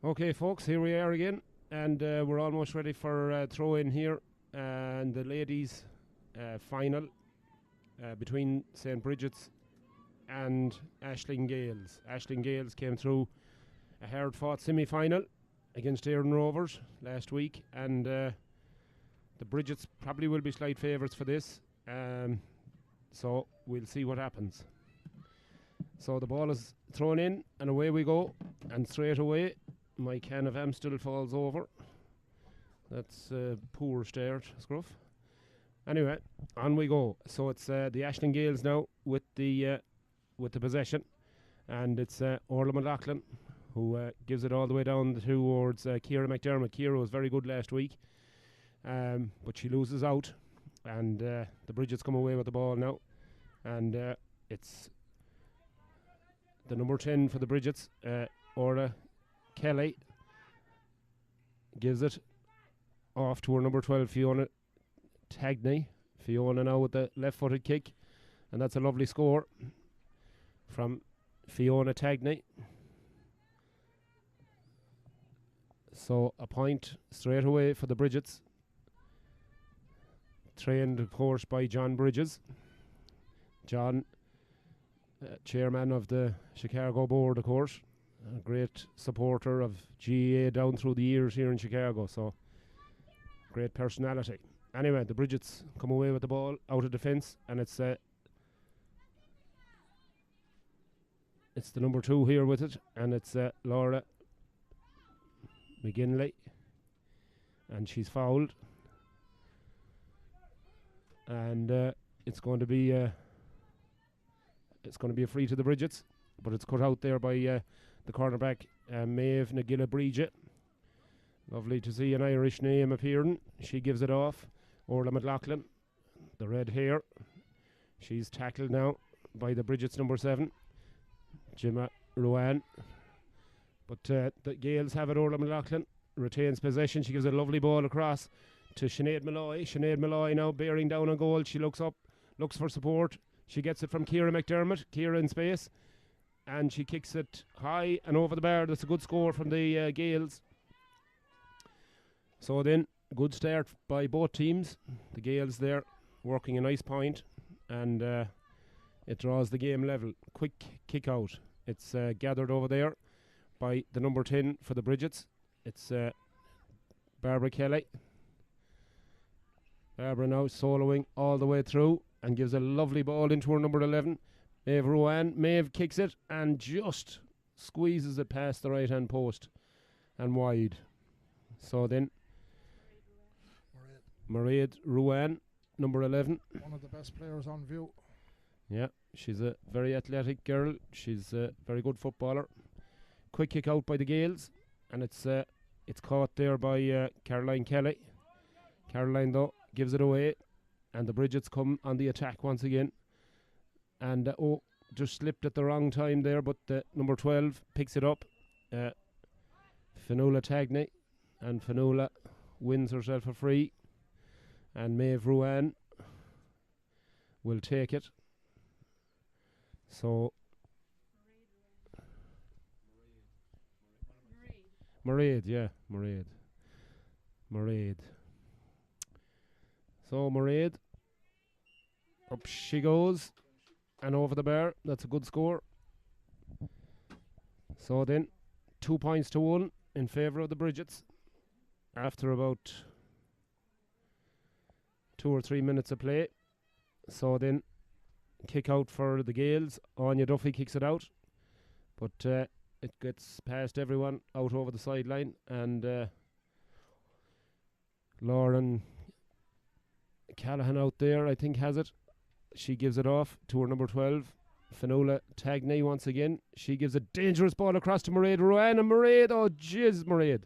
Okay, folks, here we are again, and we're almost ready for throw-in here, and the ladies' final between St. Bridget's and Ashling Gales. Ashling Gales came through a hard-fought semi-final against Éireann Rovers last week, and the Bridget's probably will be slight favourites for this, so we'll see what happens. So the ball is thrown in, and away we go, and straight away my can of Amstel falls over. That's a poor start, Scruff. Anyway, on we go. So it's the Ashling Gales now with the possession, and it's Orla McLaughlin who gives it all the way down towards Ciara McDermott. Ciara was very good last week, but she loses out, and the Bridget's come away with the ball now, and it's the number 10 for the Bridget's, Orla Kelly, gives it off to her number 12, Fiona Tagney. Fiona now with the left-footed kick, and that's a lovely score from Fiona Tagney. So a point straight away for the Bridget's, trained of course by John Bridges. John, chairman of the Chicago board, of course, a great supporter of GAA down through the years here in Chicago, so great personality. Anyway, the Bridget's come away with the ball out of defence, and it's the number 2 here with it, and it's Laura McGinley, and she's fouled, and it's going to be a free to the Bridget's, but it's cut out there by the cornerback, Maeve Nagila Bridget. Lovely to see an Irish name appearing. She gives it off. Orla McLaughlin, the red hair. She's tackled now by the Bridget's number 7, Gemma Rowan. But the Gales have it. Orla McLaughlin retains possession. She gives a lovely ball across to Sinead Malloy. Sinead Malloy now bearing down on goal. She looks up, looks for support. She gets it from Ciara McDermott. Ciara in space, and she kicks it high and over the bar. That's a good score from the Gales. So then, good start by both teams. The Gales there working a nice point, and it draws the game level. Quick kick out. It's gathered over there by the number 10 for the Bridget's. It's Barbara Kelly. Barbara now soloing all the way through and gives a lovely ball into her number 11, Maeve Rowan. Maeve kicks it and just squeezes it past the right hand post and wide. So then Mairead Rowan, number 11. One of the best players on view. Yeah, she's a very athletic girl. She's a very good footballer. Quick kick out by the Gales, and it's caught there by Caroline Kelly. Caroline though gives it away, and the Bridget's come on the attack once again, and just slipped at the wrong time there, but number 12 picks it up, Fionnuala Tagney, and Fionnuala wins herself a free, and Maeve Rowan will take it. So Mairead. So Mairead, up she goes, and over the bar. That's a good score. So then, 2 points to 1 in favour of the Bridget's after about 2 or 3 minutes of play. So then, kick out for the Gales. Anya Duffy kicks it out, but it gets past everyone out over the sideline, and Lauren Callahan out there, I think, has it. She gives it off to her number 12, Fionnuala Tagney once again. She gives a dangerous ball across to Mairead Rowan, and Mairead, oh jeez, Mairead.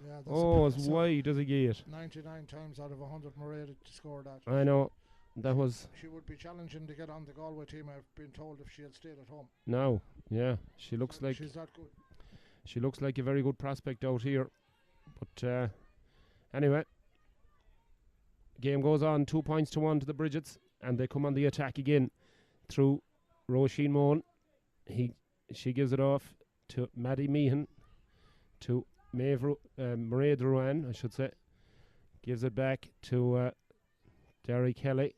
Yeah, as wide as a gate. 99 times out of 100 Mairead to score that. I know. That was. She would be challenging to get on the Galway team, I've been told, if she had stayed at home. No, yeah, she looks like she's that good. She looks like a very good prospect out here. But anyway, game goes on. 2 points to 1 to the Bridget's, and they come on the attack again through Roisin Mohan. She gives it off to Maddie Meehan. to Mairead Ruan, I should say. Gives it back to Derry Kelly.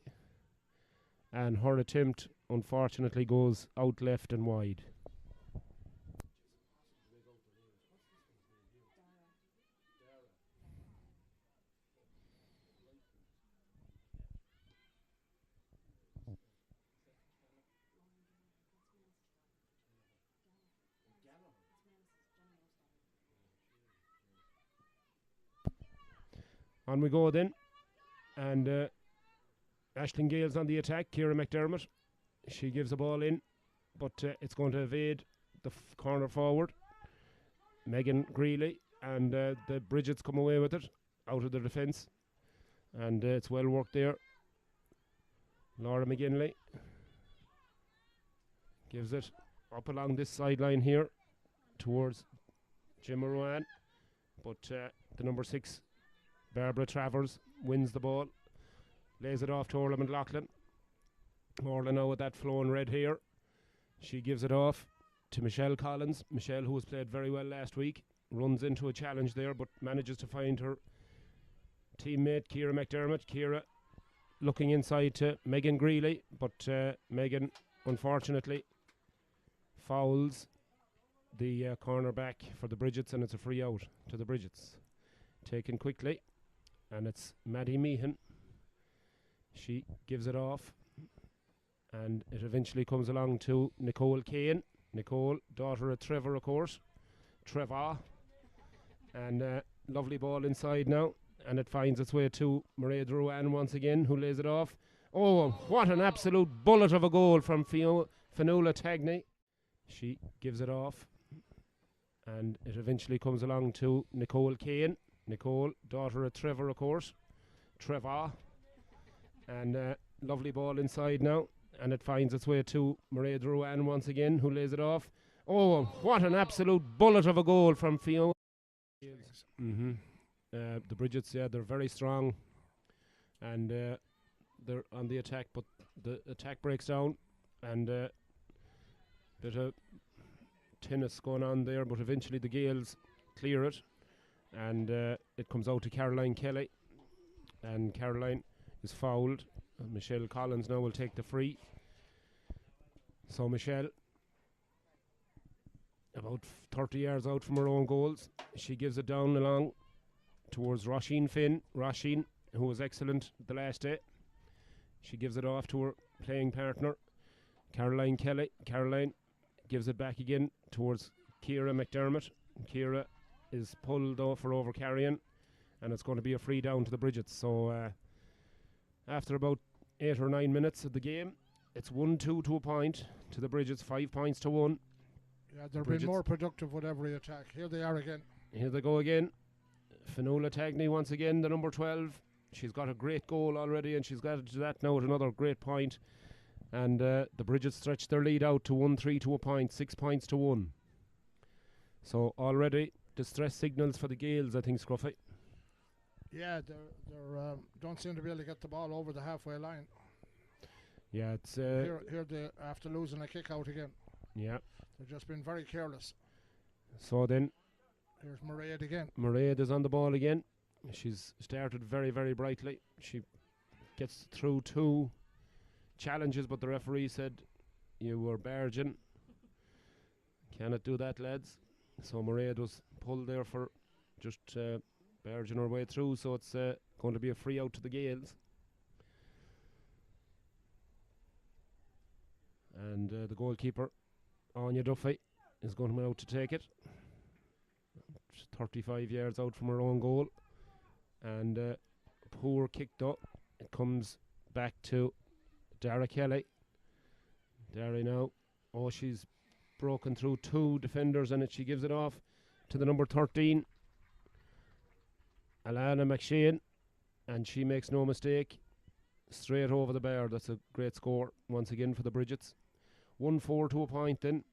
And her attempt, unfortunately, goes out left and wide. On we go then. And Aisling Gale's on the attack. Ciara McDermott. She gives the ball in, but it's going to evade the corner forward. Megan Greeley, and the Bridgets come away with it out of the defence. And it's well worked there. Laura McGinley gives it up along this sideline here towards Jim Rowan. But the number 6, Barbara Travers, wins the ball. Lays it off to Orla McLaughlin. Orla now with that flowing red hair. She gives it off to Michelle Collins. Michelle, who has played very well last week, runs into a challenge there but manages to find her teammate Ciara McDermott. Ciara looking inside to Megan Greeley, but Megan unfortunately fouls the cornerback for the Bridgets, and it's a free out to the Bridgets. Taken quickly, and it's Maddie Meehan. She gives it off, and it eventually comes along to Nicole Kane. Nicole, daughter of Trevor, of course. Trevor. And lovely ball inside now, and it finds its way to Mairead Ruan once again, who lays it off. Oh, what an absolute bullet of a goal from Fionnuala Tagney. She gives it off, and it eventually comes along to Nicole Kane. Nicole, daughter of Trevor, of course. Trevor. And lovely ball inside now, and it finds its way to Mairead Ruan once again, who lays it off. Oh, what an absolute bullet of a goal from Fionnuala. The Bridgets, yeah, they're very strong, and they're on the attack, but the attack breaks down, and bit of tennis going on there, but eventually the Gales clear it, and it comes out to Caroline Kelly, and Caroline is fouled. Michelle Collins now will take the free. So Michelle, about 30 yards out from her own goals, she gives it down along towards Roisin Finn. Roisin, who was excellent the last day, she gives it off to her playing partner Caroline Kelly. Caroline gives it back again towards Ciara McDermott. Ciara is pulled off for over carrying, and it's going to be a free down to the Bridgets. So after about 8 or 9 minutes of the game, it's 1-2 to a point to the Bridgets, 5 points to 1. Yeah, they're being more productive with every attack. Here they are again. Here they go again. Fionnuala Tagney once again, the number 12. She's got a great goal already, and she's got to that now at another great point. And the Bridgets stretch their lead out to 1-3 to a point, 6 points to 1. So already distress signals for the Gales, I think, Scruffy. Yeah, they're don't seem to be able to get the ball over the halfway line. Yeah, it's here they after losing a kick out again. Yeah, they've just been very careless. So then here's Mairead again. Mairead is on the ball again. She's started very, very brightly. She gets through 2 challenges, but the referee said you were barging. Cannot do that, lads. So Mairead was pulled there for just barging her way through, so it's going to be a free out to the Gales. And the goalkeeper, Anya Duffy, is going to come out to take it. 35 yards out from her own goal. And poor kick though. It comes back to Dara Kelly. Dara now. Oh, she's broken through 2 defenders, and she gives it off to the number 13, Alana McShane, and she makes no mistake. Straight over the bar. That's a great score once again for the Bridgets. 1-4 to a point then.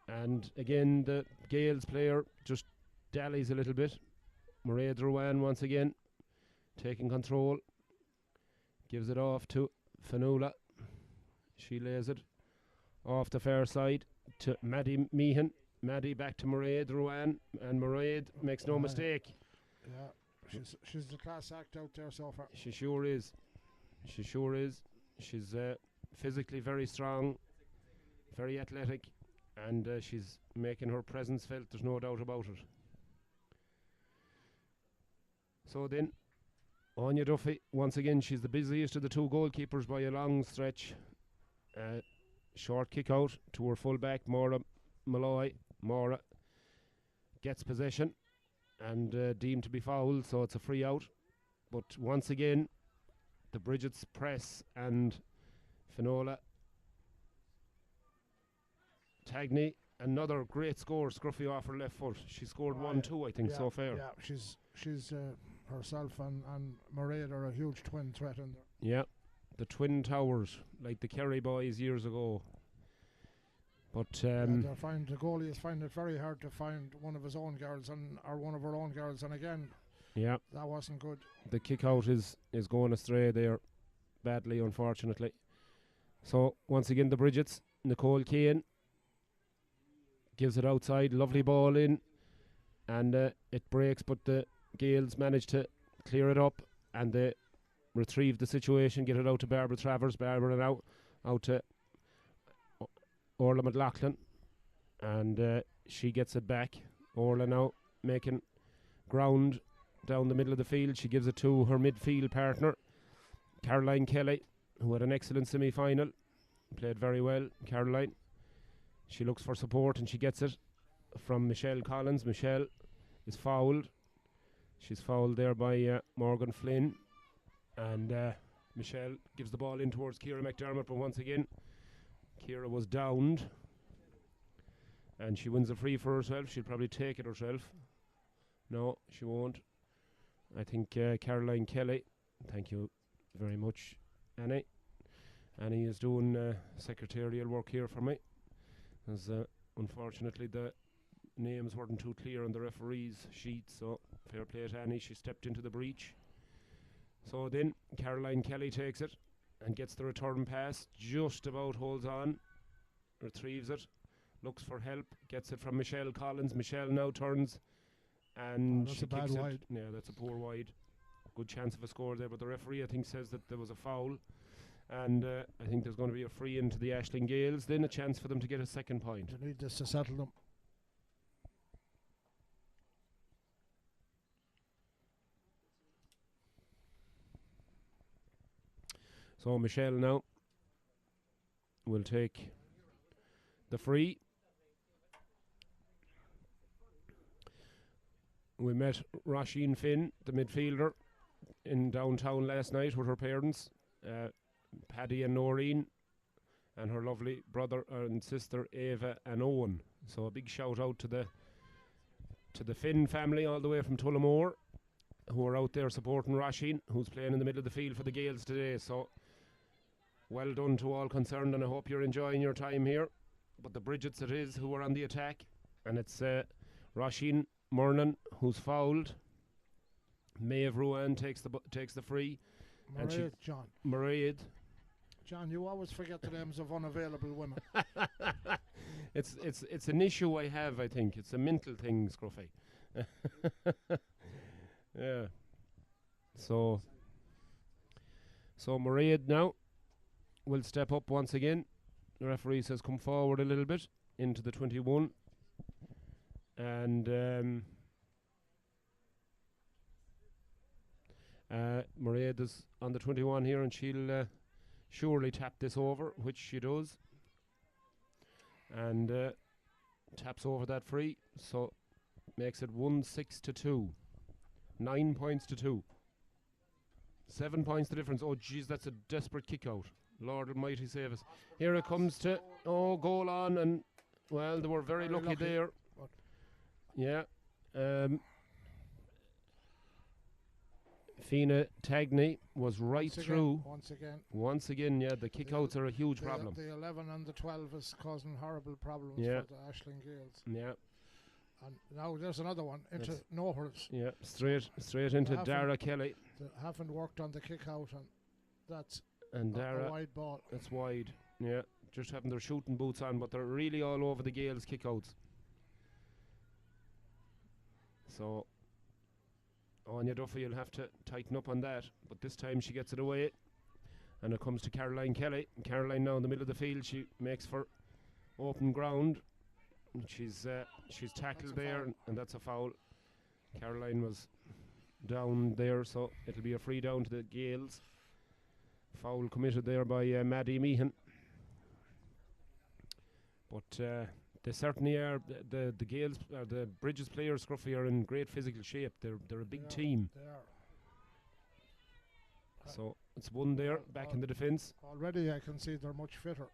And again, the Gales player just dallies a little bit. Mairead Ruan once again taking control. Gives it off to Fionnuala. She lays it off the far side to Maddie Meehan. Maddie back to Mairead, Ruan, and Mairead makes no mistake. Yeah, she's the class act out there so far. She sure is. She sure is. She's physically very strong, very athletic, and she's making her presence felt, there's no doubt about it. So then, Anya Duffy, once again, she's the busiest of the two goalkeepers by a long stretch. Short kick out to her full-back, Maura Malloy. Maura gets possession and deemed to be fouled, so it's a free out. But once again, the Bridget's press and Finola Tagney, another great score, scruffy off her left foot. She scored 1-2, I think, so far. Yeah, she's herself and Mairead are a huge twin threat in there. Yeah, the Twin Towers, like the Kerry boys years ago. But the goalie is finding it very hard to find one of his own girls or one of her own girls, and again, yeah, that wasn't good. The kick out is going astray there, badly, unfortunately. So once again, the Bridgets, Nicole Keane gives it outside, lovely ball in, and it breaks, but the Gaels manage to clear it up, and they retrieve the situation, get it out to Barbara Travers. Barbara now out to Orla McLaughlin, and she gets it back. Orla now making ground down the middle of the field. She gives it to her midfield partner, Caroline Kelly, who had an excellent semi-final, played very well. Caroline, she looks for support and she gets it from Michelle Collins. Michelle is fouled. She's fouled there by Morgan Flynn, and Michelle gives the ball in towards Ciara McDermott, but once again Ciara was downed, and she wins a free for herself. She'll probably take it herself. No, she won't. I think Caroline Kelly, thank you very much, Annie. Annie is doing secretarial work here for me, as unfortunately the names weren't too clear on the referee's sheet, so fair play to Annie, she stepped into the breach. So then Caroline Kelly takes it and gets the return pass, just about holds on, retrieves it, looks for help, gets it from Michelle Collins. Michelle now turns and that's she a bad kicks wide. it. Yeah, that's a poor wide. Good chance of a score there, but the referee I think says that there was a foul, and I think there's going to be a free into the Ashling Gales, then a chance for them to get a second point. They need this to settle them. So Michelle now will take the free. We met Roisin Finn, the midfielder, in downtown last night with her parents, Paddy and Noreen, and her lovely brother and sister Ava and Owen. So a big shout out to the Finn family all the way from Tullamore, who are out there supporting Roisin, who's playing in the middle of the field for the Gaels today. So well done to all concerned, and I hope you're enjoying your time here. But the Bridgets it is who are on the attack, and it's Roisin Murnan who's fouled. Maeve Ruan takes the free. Mairead, John. Mairead. John, you always forget the names of unavailable women. It's an issue I have, I think. It's a mental thing, Scruffy. Yeah. So Mairead now will step up once again. The referee says come forward a little bit into the 21. And Mairead is on the 21 here, and she'll surely tap this over, which she does. And taps over that free, so makes it 1-6-2. 9 points to 2. 7 points the difference. Oh, jeez, that's a desperate kick out. Lord Almighty save us. Here it comes to, goal on, and, well, they were very lucky there. Yeah. Fianna Tagney was right through. Once again, yeah, the kick-outs are a huge problem. The 11 and the 12 is causing horrible problems for the Ashling Gales. Yeah. And now there's another one into nowheres. Yeah, straight into Dara Kelly. They haven't worked on the kick-out, and that's Dara, a wide ball. That's wide, yeah. Just having their shooting boots on, but they're really all over the Gales kick-outs. So Anya Duffy will have to tighten up on that. But this time she gets it away. And it comes to Caroline Kelly. And Caroline now in the middle of the field. She makes for open ground. And she's tackled there, and that's a foul. Caroline was down there, so it'll be a free down to the Gales. Foul committed there by Maddie Meehan. But they certainly are. The Gales, the Bridges players, Scruffy, are in great physical shape. They're a big team. They are. So it's one there, back in the defence. Already I can see they're much fitter.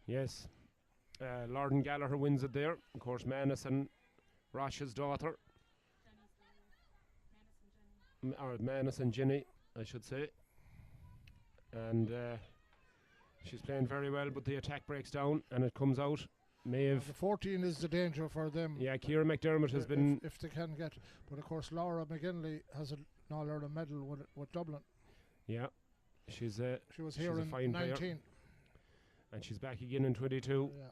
Yes. Lorden Gallagher wins it there. Of course, Manus and Rosh's daughter. Or Manus and Ginny, I should say. And she's playing very well, but the attack breaks down and it comes out. Maeve. The 14 is the danger for them. Yeah, Ciara McDermott has been. If they can get. But of course, Laura McGinley has an All-Ireland medal with Dublin. Yeah. She was here in 19. Player. And she's back again in 22. Yeah.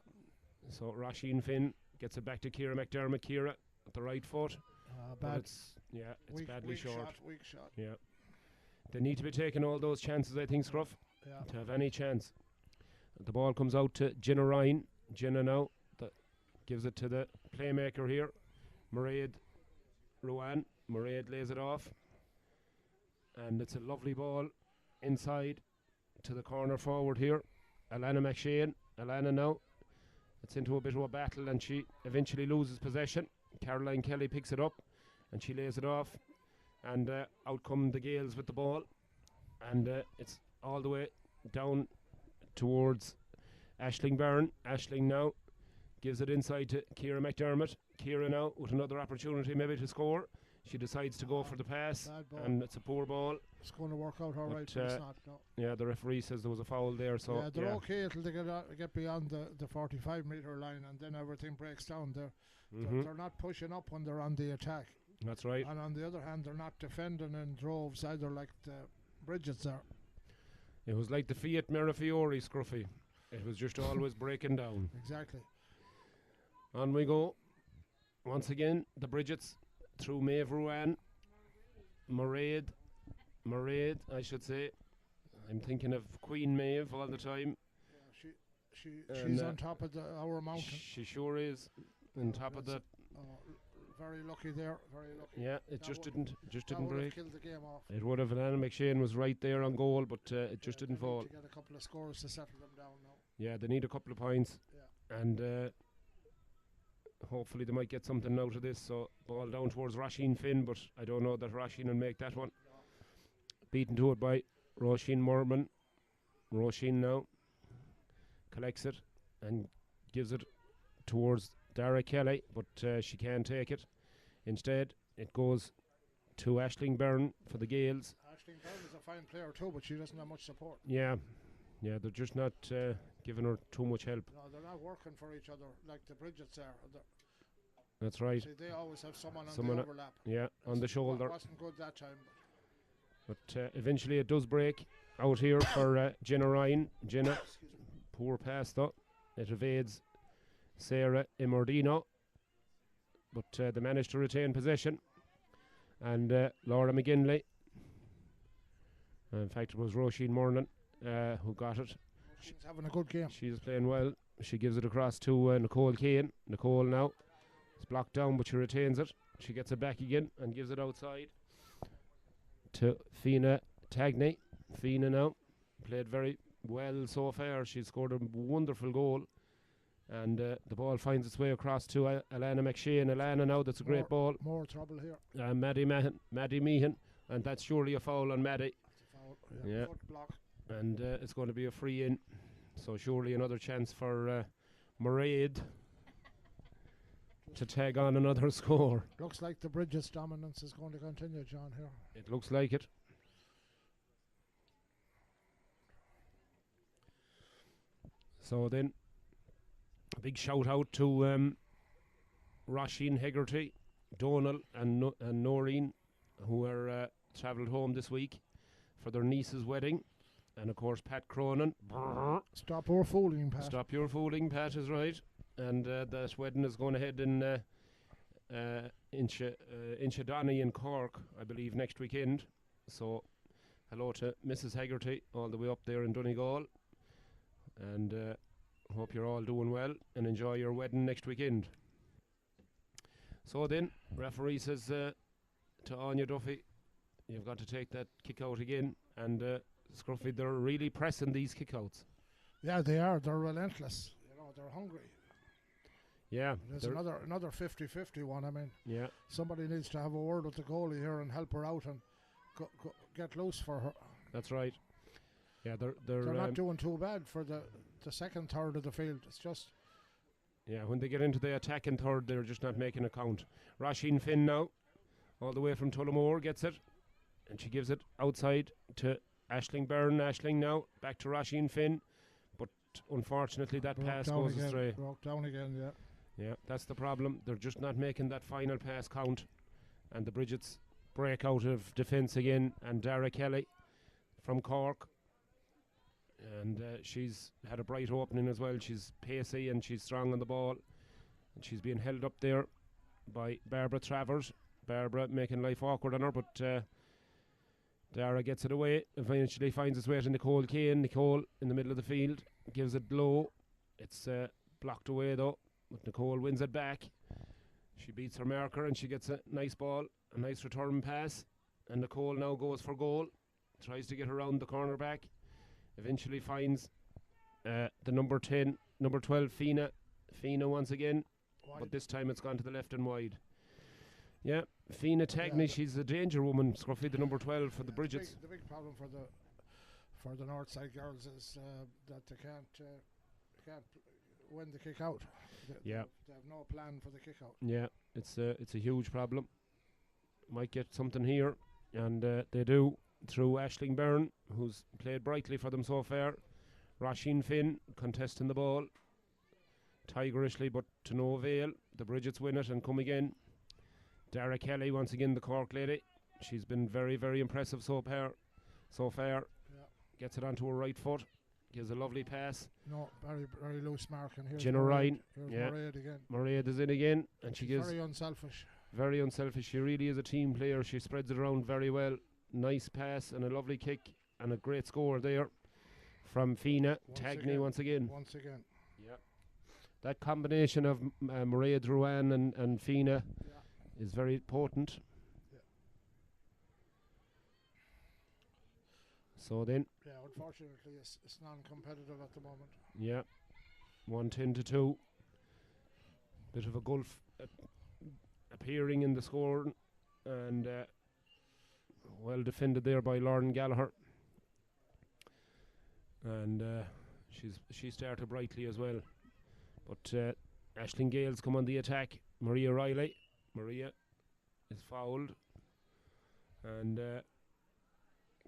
So Roisin Finn gets it back to Ciara McDermott. Ciara at the right foot. Bad. It's badly short. Weak shot. Yeah. They need to be taking all those chances, I think, Scruff, to have any chance. The ball comes out to Jenna Ryan. Jenna now that gives it to the playmaker here, Mairead Ruan. Mairead lays it off. And it's a lovely ball inside to the corner forward here. Alana McShane. Alana now. It's into a bit of a battle and she eventually loses possession. Caroline Kelly picks it up and she lays it off. And out come the Gales with the ball. And it's all the way down towards Aisling Byrne. Aisling now gives it inside to Ciara McDermott. Ciara now with another opportunity maybe to score. She decides to go for the pass, and it's a poor ball. It's going to work out all right, but it's not. No. Yeah, the referee says there was a foul there. So yeah, they're okay until they get beyond the 45-metre line, and then everything breaks down. They're not pushing up when they're on the attack. That's right. And on the other hand, they're not defending in droves either, like the Bridget's are. It was like the Fiat Mirafiori, Scruffy. It was just always breaking down. Exactly. On we go. Once again, the Bridgets through Maeve Ruan. Mairead, I should say. I'm thinking of Queen Maeve all the time. Yeah, she's on top of our mountain. She sure is. On top of the. Very lucky there. Very lucky. Yeah, it just didn't break. Killed the game off. It would have. Alana McShane was right there on goal, but it just didn't fall. To get a couple of scores to settle them down now. Yeah, they need a couple of points. Yeah. And hopefully they might get something out of this. So ball down towards Roisin Finn, but I don't know that Roisin will make that one. No. Beaten to it by Roisin Morman. Roisin now collects it and gives it towards Dara Kelly, but she can't take it. Instead, it goes to Aisling Byrne for the Gales. Aisling Byrne is a fine player too, but she doesn't have much support. Yeah, they're just not giving her too much help. No, they're not working for each other like the Bridgets are. That's right. See, they always have someone on the overlap. Yeah, on the shoulder. It wasn't good that time. But eventually it does break out here for Jenna Ryan. Jenna, poor pass though. It evades Sarah Imordino, but they managed to retain possession. And Laura McGinley, in fact it was Roisin Mornan who got it. She's having a good game. She's playing well. She gives it across to Nicole Kane. Nicole now, it's blocked down but she retains it. She gets it back again and gives it outside to Fiona Tagney. Fiona now played very well so far. She scored a wonderful goal. And the ball finds its way across to Alana McShane. Alana now, that's a great ball. More trouble here. Maddie Meehan, and that's surely a foul on Maddie. Foul, yeah. Foot block. And it's going to be a free in. So surely another chance for Mairead to tag on another score. Looks like the Bridges dominance is going to continue, John, here. It looks like it. So then, a big shout out to Roisin Hegarty, Donal and Noreen, who are travelled home this week for their niece's wedding. And of course Pat Cronin. Stop your fooling, Pat. Stop your fooling, Pat is right. And that wedding is going ahead in Inchadonny in Cork, I believe, next weekend. So hello to Mrs. Haggerty all the way up there in Donegal, and hope you're all doing well and enjoy your wedding next weekend. So then, referee says to Anya Duffy, you've got to take that kick out again, and Scruffy, they're really pressing these kick-outs. Yeah, they are. They're relentless. They're hungry. Yeah. There's another 50-50 one. I mean, yeah. Somebody needs to have a word with the goalie here and help her out and get loose for her. That's right. Yeah, they're not doing too bad for the second third of the field. It's just... Yeah, when they get into the attacking third, they're just not making a count. Roisin Finn now, all the way from Tullamore, gets it. And she gives it outside to Aisling Byrne. Aisling now, back to Roisin Finn. But unfortunately, that pass goes astray. Broke down again, yeah. Yeah, that's the problem. They're just not making that final pass count. And the Bridgets break out of defence again. And Dara Kelly from Cork. And she's had a bright opening as well. She's pacey and she's strong on the ball. And she's being held up there by Barbara Travers. Barbara making life awkward on her, but Dara gets it away. Eventually finds its way to Nicole Kane. Nicole in the middle of the field gives it low. It's blocked away though, but Nicole wins it back. She beats her marker and she gets a nice ball, a nice return pass. And Nicole now goes for goal. Tries to get around the corner back. Eventually finds the number 12, Fina. Fina once again, wide. But this time it's gone to the left and wide. Yeah, Fina Tagney, she's a danger woman, Scruffy, the number 12 for the Bridgets. The big problem for the North Side girls is that they can't win the kick out. They have no plan for the kick out. Yeah, it's a huge problem. Might get something here, and they do. Through Aisling Byrne, who's played brightly for them so far. Roisin Finn contesting the ball tigerishly, but to no avail. The Bridgets win it and come again. Dara Kelly, once again, the Cork lady. She's been very, very impressive so far. Yeah. Gets it onto her right foot. Gives a lovely pass. No, very, very loose mark. And here's Jenna Ryan. Yeah. Mairead again. Mairead is in again, and she gives very unselfish. Very unselfish. She really is a team player. She spreads it around very well. Nice pass and a lovely kick and a great score there from Fina Tagney once again. Yeah. That combination of Maria Drouin and Fina is very potent. Yeah. So then. Yeah, unfortunately it's non-competitive at the moment. Yeah. 1-10-2. Bit of a gulf appearing in the score, and well defended there by Lauren Gallagher, and she started brightly as well, but Aisling Gales come on the attack. Maria Riley is fouled, and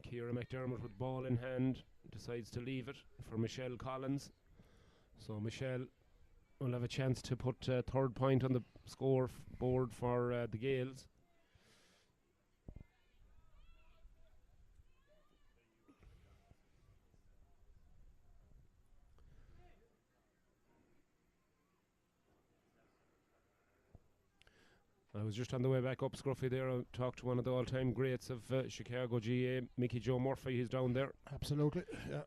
Ciara McDermott with ball in hand decides to leave it for Michelle Collins, so Michelle will have a chance to put third point on the score board for the Gales. I was just on the way back up, Scruffy, there. I talked to one of the all-time greats of Chicago GA, Mickey Joe Murphy. He's down there. Absolutely, yeah.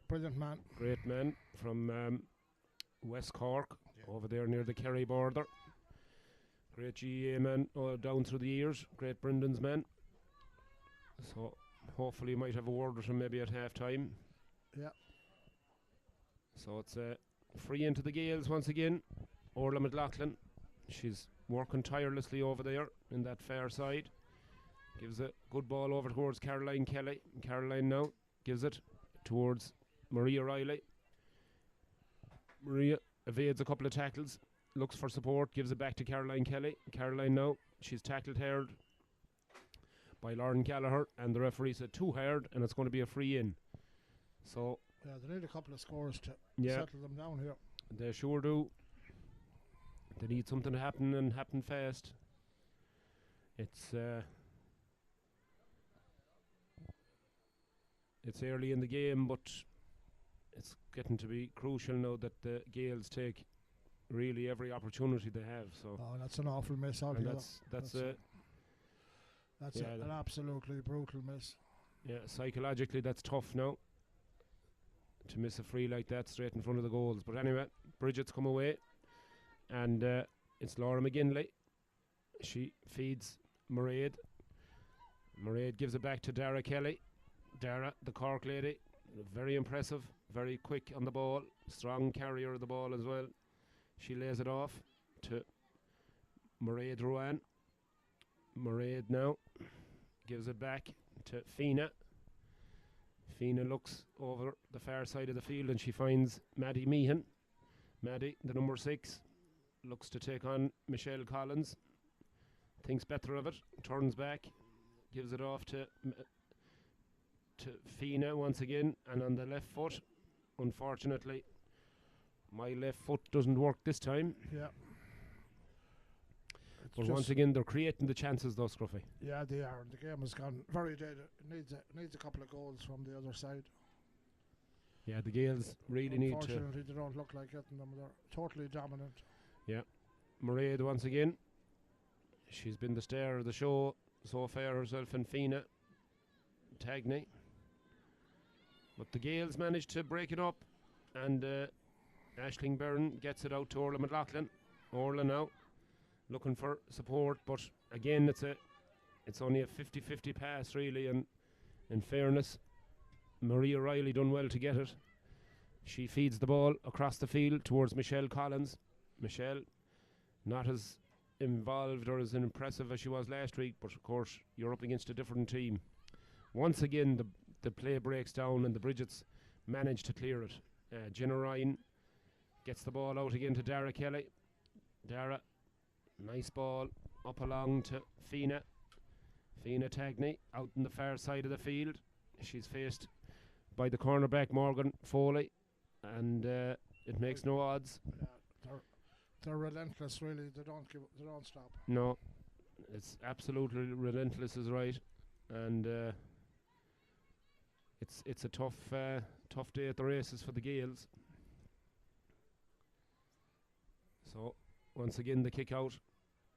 Brilliant man. Great man from West Cork, over there near the Kerry border. Great GA man down through the years. Great Brendan's man. So hopefully you might have a word with him maybe at half-time. Yeah. So it's free into the Gales once again. Orla McLaughlin. She's working tirelessly over there in that far side. Gives a good ball over towards Caroline Kelly. Caroline now gives it towards Maria Riley. Maria evades a couple of tackles, looks for support, gives it back to Caroline Kelly. Caroline now, she's tackled hard by Lauren Gallagher, and the referee said too hard, and it's going to be a free in. So yeah, they need a couple of scores to settle them down here. They sure do. They need something to happen, and happen fast. It's early in the game, but it's getting to be crucial now that the Gales take really every opportunity they have. So Oh, that's an awful miss and altogether. that's yeah, an absolutely brutal miss. yeah, psychologically that's tough now to miss a free like that straight in front of the goals. But anyway, Bridget's come away, and it's Laura McGinley. She feeds Mairead. Mairead gives it back to Dara Kelly. Dara, the Cork lady, very impressive, very quick on the ball, strong carrier of the ball as well. She lays it off to Mairead Rowan. Mairead now gives it back to Fina. Fina looks over the far side of the field and she finds Maddie Meehan. Maddie, the number 6, looks to take on Michelle Collins. Thinks better of it, turns back, gives it off to Fina once again, and on the left foot, unfortunately, my left foot doesn't work this time. Yeah. But once again, they're creating the chances though, Scruffy. Yeah, they are. The game has gone very dead. It needs a couple of goals from the other side. Yeah, the Gaels really need to. Unfortunately, they don't look like getting them. They're totally dominant. Yeah. Mairead once again. She's been the star of the show so far, herself and Fina Tagney. But the Gaels managed to break it up, and Aisling Byrne gets it out to Orla McLaughlin. Orla now looking for support, but again it's only a 50-50 pass really, and in fairness, Maria Riley done well to get it. She feeds the ball across the field towards Michelle Collins. Michelle, not as involved or as impressive as she was last week, but of course you're up against a different team. Once again the play breaks down and the Bridgets manage to clear it. Jenna Ryan gets the ball out again to Dara Kelly. Dara, nice ball up along to Fina Tagney out on the far side of the field. She's faced by the cornerback Morgan Foley, and it makes no odds. Yeah, they're relentless really. They don't stop. No, it's absolutely relentless is right, and it's a tough day at the races for the Gaels. So once again the kick out.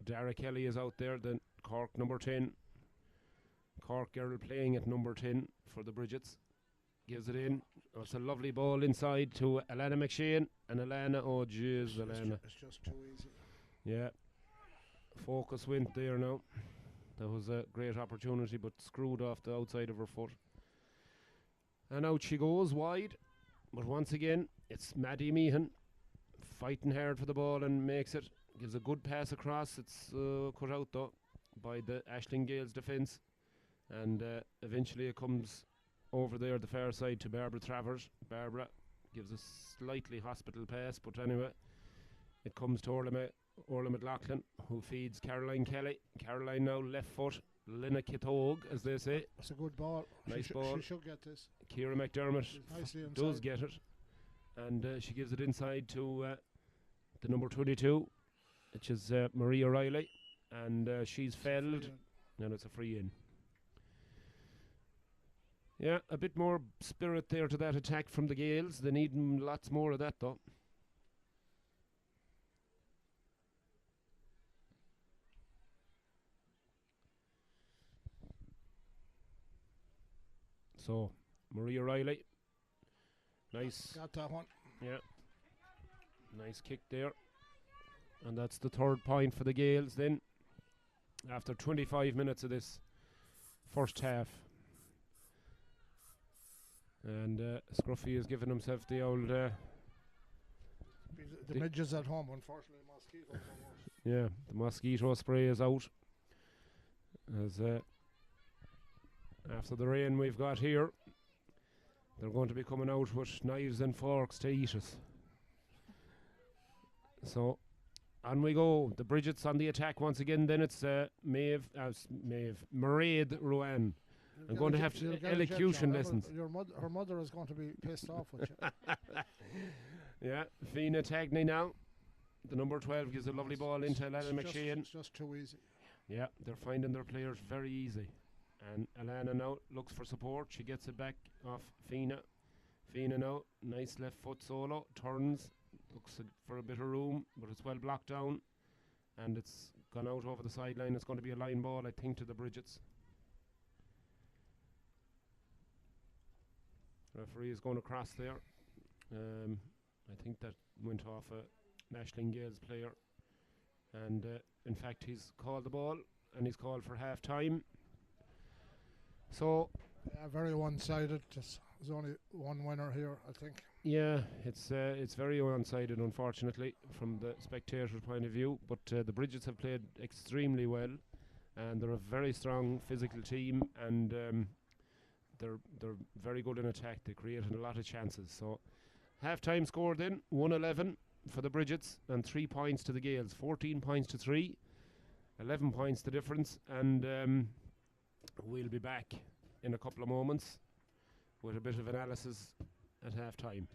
Dara Kelly is out there, the Cork number 10. Cork girl playing at number 10 for the Bridgets. Gives it in. Oh, it's a lovely ball inside to Alana McShane. And Alana, oh jeez, Alana. It's just too easy. Yeah. Focus went there now. That was a great opportunity, but screwed off the outside of her foot. And out she goes wide. But once again, it's Maddie Meehan fighting hard for the ball and makes it. Gives a good pass across. It's cut out though by the Aisling Gaels defence. And eventually it comes over there the far side to Barbara Travers. Barbara gives a slightly hospital pass, but anyway, it comes to Orla McLaughlin, who feeds Caroline Kelly. Caroline now left foot, Lina Kithogue, as they say. It's a good ball. Nice ball. She should get this. Ciara McDermott does get it, and she gives it inside to the number 22, which is Maria Riley, and she's felled, and it's a free in. Yeah, a bit more spirit there to that attack from the Gaels. They need lots more of that though. So, Maria Riley. Nice. Got that one. Yeah. Nice kick there. And that's the third point for the Gaels then. After 25 minutes of this first half. And Scruffy has given himself the old... the midges at home, unfortunately, mosquitoes. Yeah, the mosquito spray is out. As after the rain we've got here, they're going to be coming out with knives and forks to eat us. So, on we go. The Bridgets on the attack once again. Then it's Mairead Rowan. I'm going to have elocution lessons. Her mother is going to be pissed off with you. Yeah, Fina Tagney now. The number 12 gives a lovely ball into Alana McShane. It's just too easy. Yeah, they're finding their players very easy. And Alana now looks for support. She gets it back off Fina. Fina now, nice left foot solo, turns, looks for a bit of room, but it's well blocked down, and it's gone out over the sideline. It's going to be a line ball, I think, to the Bridgets. Referee is going across there. I think that went off a National Gales player, and in fact he's called the ball, and he's called for half time. So very one-sided. There's only one winner here, I think. Yeah, it's very one-sided, unfortunately, from the spectator's point of view. But the Bridgets have played extremely well, and they're a very strong physical team, and they're very good in attack. They created a lot of chances. So half-time score then 1-11 for the Bridgets, and 3 points to the Gales. 14 points to 3, 11 points the difference, and we'll be back in a couple of moments with a bit of analysis at half time.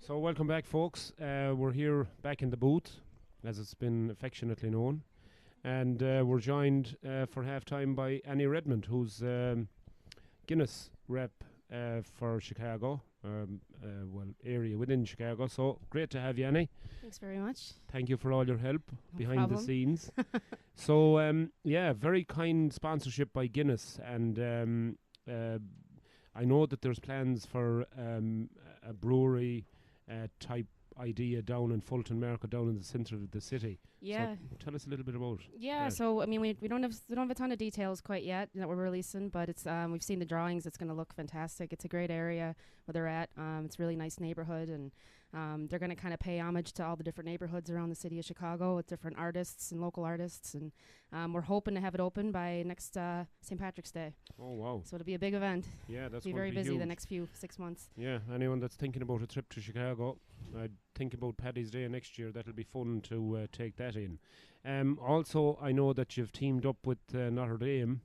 So welcome back, folks. We're here back in the booth, as it's been affectionately known, and we're joined for half-time by Annie Redmond, who's Guinness rep for Chicago, area within Chicago. So great to have you, Annie. Thanks very much. Thank you for all your help behind problem. the scenes. So very kind sponsorship by Guinness, and I know that there's plans for a brewery type idea down in Fulton Market, down in the centre of the city. Yeah. So tell us a little bit about that. So I mean, we don't have a ton of details quite yet that we're releasing, but it's we've seen the drawings. It's going to look fantastic. It's a great area where they're at. It's a really nice neighborhood, and they're going to kind of pay homage to all the different neighborhoods around the city of Chicago with different artists and local artists, and we're hoping to have it open by next St. Patrick's Day. Oh wow! So it'll be a big event. Yeah, that's be very busy huge. the next 6 months. Yeah, anyone that's thinking about a trip to Chicago, I'd think about Paddy's Day next year. That'll be fun to take that in. Also, I know that you've teamed up with Notre Dame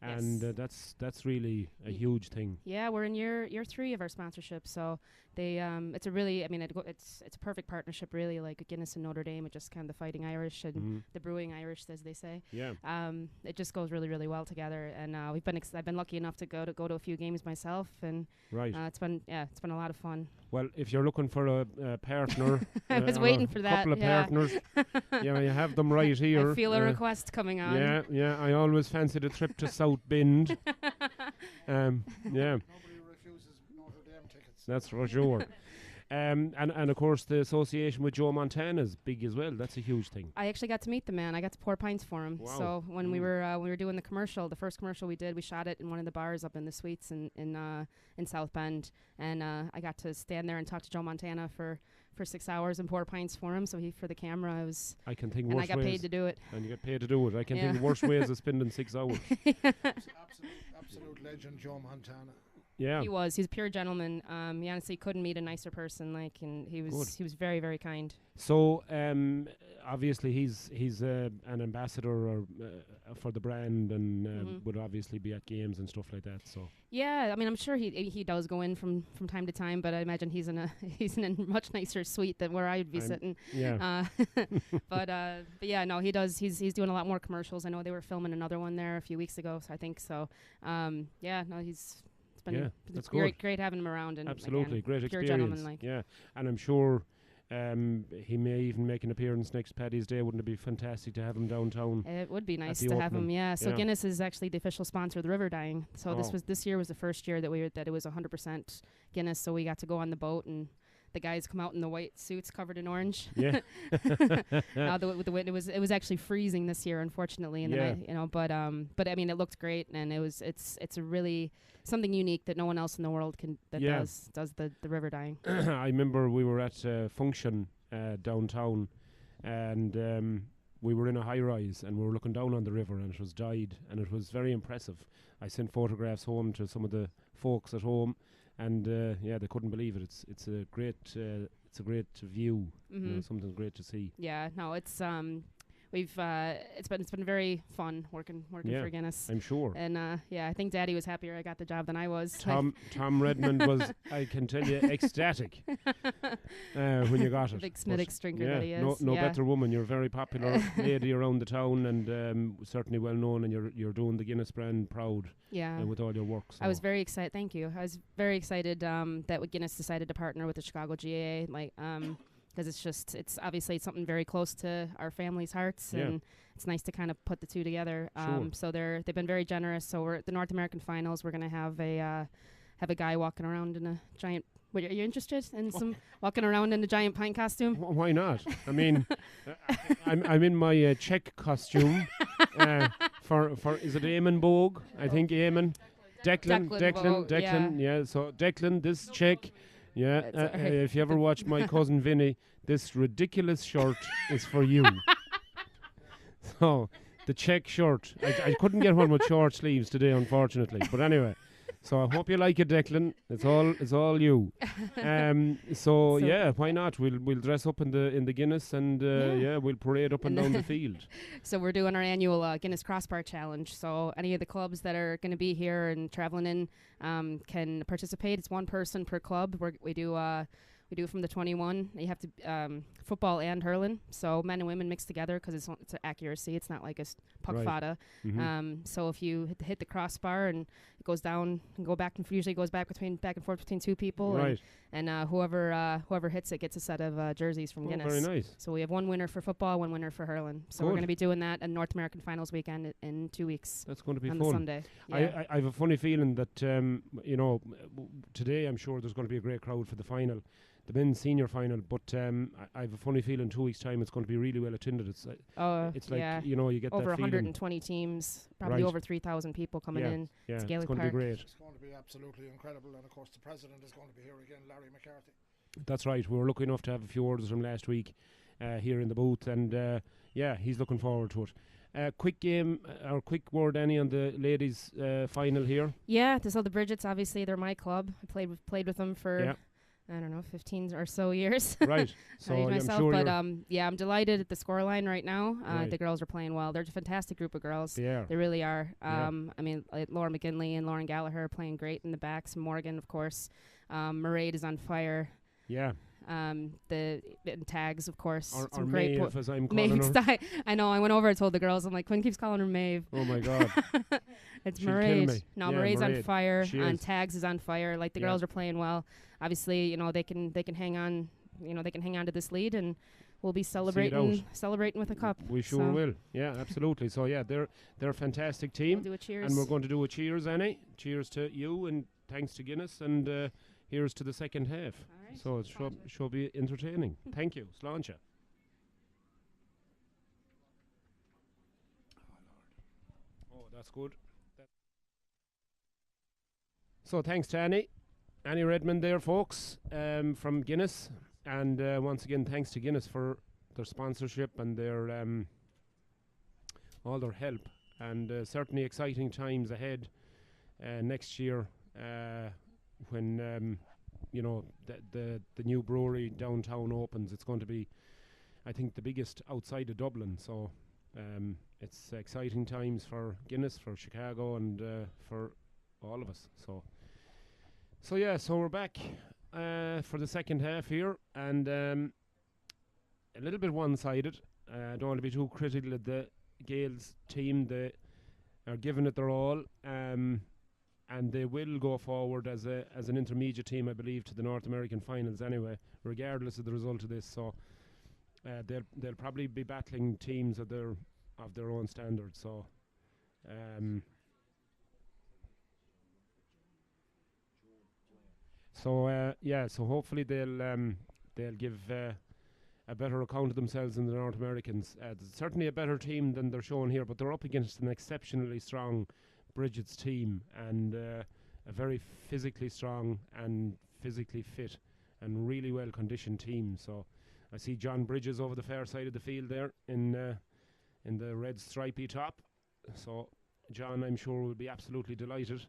and that's really a huge thing. Yeah, we're in year 3 of our sponsorship, so they it's a really, I mean, it's a perfect partnership, really, like Guinness and Notre Dame. It just kind of the Fighting Irish and the Brewing Irish, as they say. Yeah. It just goes really, really well together, and I've been lucky enough to go to a few games myself, and it's been a lot of fun. Well, if you're looking for a partner, I was waiting for that. Couple of partners, you have them right here. I feel a request coming on. Yeah. I always fancied a trip to South Bend. Nobody refuses Notre Dame tickets. That's for sure. And of course the association with Joe Montana is big as well. That's a huge thing. I actually got to meet the man. I got to pour pints for him. Wow. So when we were doing the commercial, the first commercial we did, we shot it in one of the bars up in the Suites in South Bend, and I got to stand there and talk to Joe Montana for 6 hours and pour pints for him. So for the camera, I can think and worse I got ways. paid to do it. And you get paid to do it. I can think worse ways of spending 6 hours. Absolute legend, Joe Montana. Yeah. He's a pure gentleman. He honestly couldn't meet a nicer person. And he was very, very kind. So obviously he's an ambassador for the brand, and would obviously be at games and stuff like that. So yeah, I mean, I'm sure he does go in from time to time, but I imagine he's in a much nicer suite than where I'd be sitting. Yeah. But yeah, no, he does. He's doing a lot more commercials. I know they were filming another one there a few weeks ago. So I think so. Yeah, no, it's been that's great having him around. And absolutely, again, great pure experience. gentleman, like. Yeah, and I'm sure he may even make an appearance next Paddy's Day. Wouldn't it be fantastic to have him downtown? It would be nice the to have opening. him. Yeah. So Yeah. Guinness is actually the official sponsor of the river dyeing. So Oh. this year was the first year that it was 100% Guinness. So we got to go on the boat, and the guys come out in the white suits covered in orange. Yeah. With the wind, it was actually freezing this year, unfortunately. And Yeah. then but I mean, it looked great, and it's a really something unique that no one else in the world does the river dyeing. I remember we were at a function downtown, and we were in a high rise, and we were looking down on the river, and it was dyed, and it was very impressive. I sent photographs home to some of the folks at home, and they couldn't believe it. It's a great view. You know, something great to see. Yeah, no, it's it's been very fun working for Guinness. I'm sure. And I think Daddy was happier I got the job than I was. Tom Redmond was, I can tell you, ecstatic when you got it. Big Smittix drinker that he is. No better woman. You're a very popular lady around the town, and certainly well known, and you're doing the Guinness brand proud. Yeah. With all your work. So. I was very excited. Thank you. I was very excited that Guinness decided to partner with the Chicago GAA, because it's obviously something very close to our family's hearts, and it's nice to kind of put the two together. Sure. So they've been very generous. So we're at the North American finals. We're gonna have a guy walking around in a giant. Are you interested in some walking around in a giant pint costume? Why not? I mean, I'm in my Czech costume for is it Eamon Bogue? I think Eamon. Declan. Yeah. So Declan, this Czech. Yeah. If you ever watch My Cousin Vinny, this ridiculous shirt is for you. So the Czech shirt. I couldn't get one with short sleeves today, unfortunately. But anyway. So I hope you like it, Declan. It's all you. So yeah, why not? We'll dress up in the Guinness, and we'll parade up and down the field. So we're doing our annual Guinness Crossbar Challenge. So any of the clubs that are going to be here and traveling in can participate. It's one person per club. We do from the 21. You have to football and hurling, so men and women mixed together because it's accuracy. It's not like a puck fada. So if you hit the crossbar and it goes down and go back, and usually goes back and forth between two people, and whoever hits it gets a set of jerseys from Guinness. Very nice. So we have one winner for football, one winner for hurling. So we're going to be doing that at North American Finals weekend in 2 weeks. That's going to be on fun. Sunday. Yeah. I have a funny feeling that today I'm sure there's going to be a great crowd for the final. The men's senior final, but I have a funny feeling 2 weeks' time it's going to be really well attended. It's like you get over that feeling. 120 teams, probably over 3,000 people coming in. Yeah, to it's Gaelic going to Park. be great. It's going to be absolutely incredible, and of course the president is going to be here again, Larry McCarthy. That's right. We were lucky enough to have a few orders from last week here in the booth, and he's looking forward to it. Quick game or quick word, Annie, on the ladies' final here. Yeah, so the Bridgets, obviously they're my club. I played with them for I don't know, 15 or so years. Right. So Age I'm myself, sure but you're yeah, I'm delighted at the scoreline right now. Right. The girls are playing well. They're a fantastic group of girls. there. They really are. Yeah. I mean, like Laura McGinley and Lauren Gallagher are playing great in the backs. Morgan, of course. Mairead is on fire. Yeah. The and tags, of course. Or some great Maeve, as I'm calling Maeve her. I know. I went over and told the girls. I'm like, Quinn keeps calling her Maeve. Oh my God. It's She'll kill Mairead. me. No, Yeah, Mairead's on Mairead. fire. She And is. tags is on fire. Like the Yeah. girls are playing well. Obviously, you know they can hang on. You know they can hang on to this lead, and we'll be celebrating with a cup. We sure So will. Yeah, absolutely. So yeah, they're a fantastic We'll team, do a cheers. and we're going to do a cheers, Annie. Cheers to you, and thanks to Guinness, and here's to the second half. All right. So it should be entertaining. Thank you, Sláinte. Oh, that's good. So thanks to Annie Redmond there, folks, from Guinness, and once again thanks to Guinness for their sponsorship and their all their help, and certainly exciting times ahead next year when you know the new brewery downtown opens. It's going to be, I think, the biggest outside of Dublin. So it's exciting times for Guinness, for Chicago, and for all of us. So yeah, so we're back for the second half here, and a little bit one-sided. I don't want to be too critical of the Gales team. They are giving it their all, and they will go forward as an intermediate team, I believe, to the North American finals anyway, regardless of the result of this. So they'll probably be battling teams of their own standard. So. So hopefully they'll give a better account of themselves than the North Americans. There's certainly a better team than they're showing here, but they're up against an exceptionally strong Bridget's team, and a very physically strong and physically fit and really well conditioned team. So I see John Bridges over the far side of the field there in the red stripy top. So John, I'm sure, will be absolutely delighted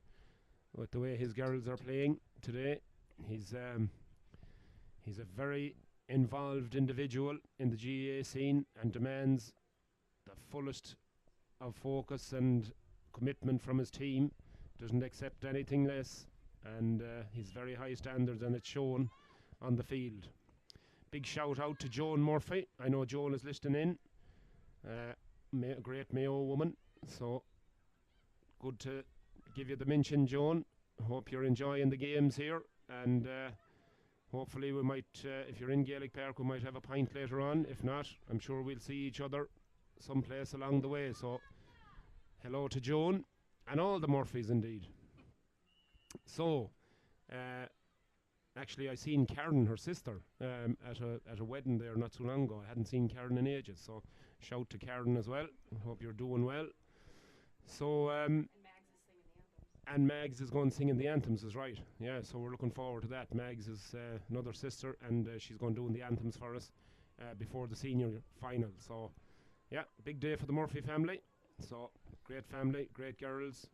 with the way his girls are playing today. He's a very involved individual in the GAA scene and demands the fullest of focus and commitment from his team. Doesn't accept anything less, and he's very high standards, and it's shown on the field. Big shout out to Joan Murphy. I know Joan is listening in. A great Mayo woman. So good to give you the mention, Joan. Hope you're enjoying the games here, and hopefully we might, if you're in Gaelic Park, we might have a pint later on. If not, I'm sure we'll see each other someplace along the way. So hello to Joan and all the Murphys indeed. So actually I seen Karen, her sister, at a wedding there not too long ago. I hadn't seen Karen in ages, so shout to Karen as well. Hope you're doing well. So and Mags is going singing the anthems, is right. Yeah, so we're looking forward to that. Mags is another sister, and she's going doing the anthems for us before the senior final. So yeah, big day for the Murphy family. So great family, great girls,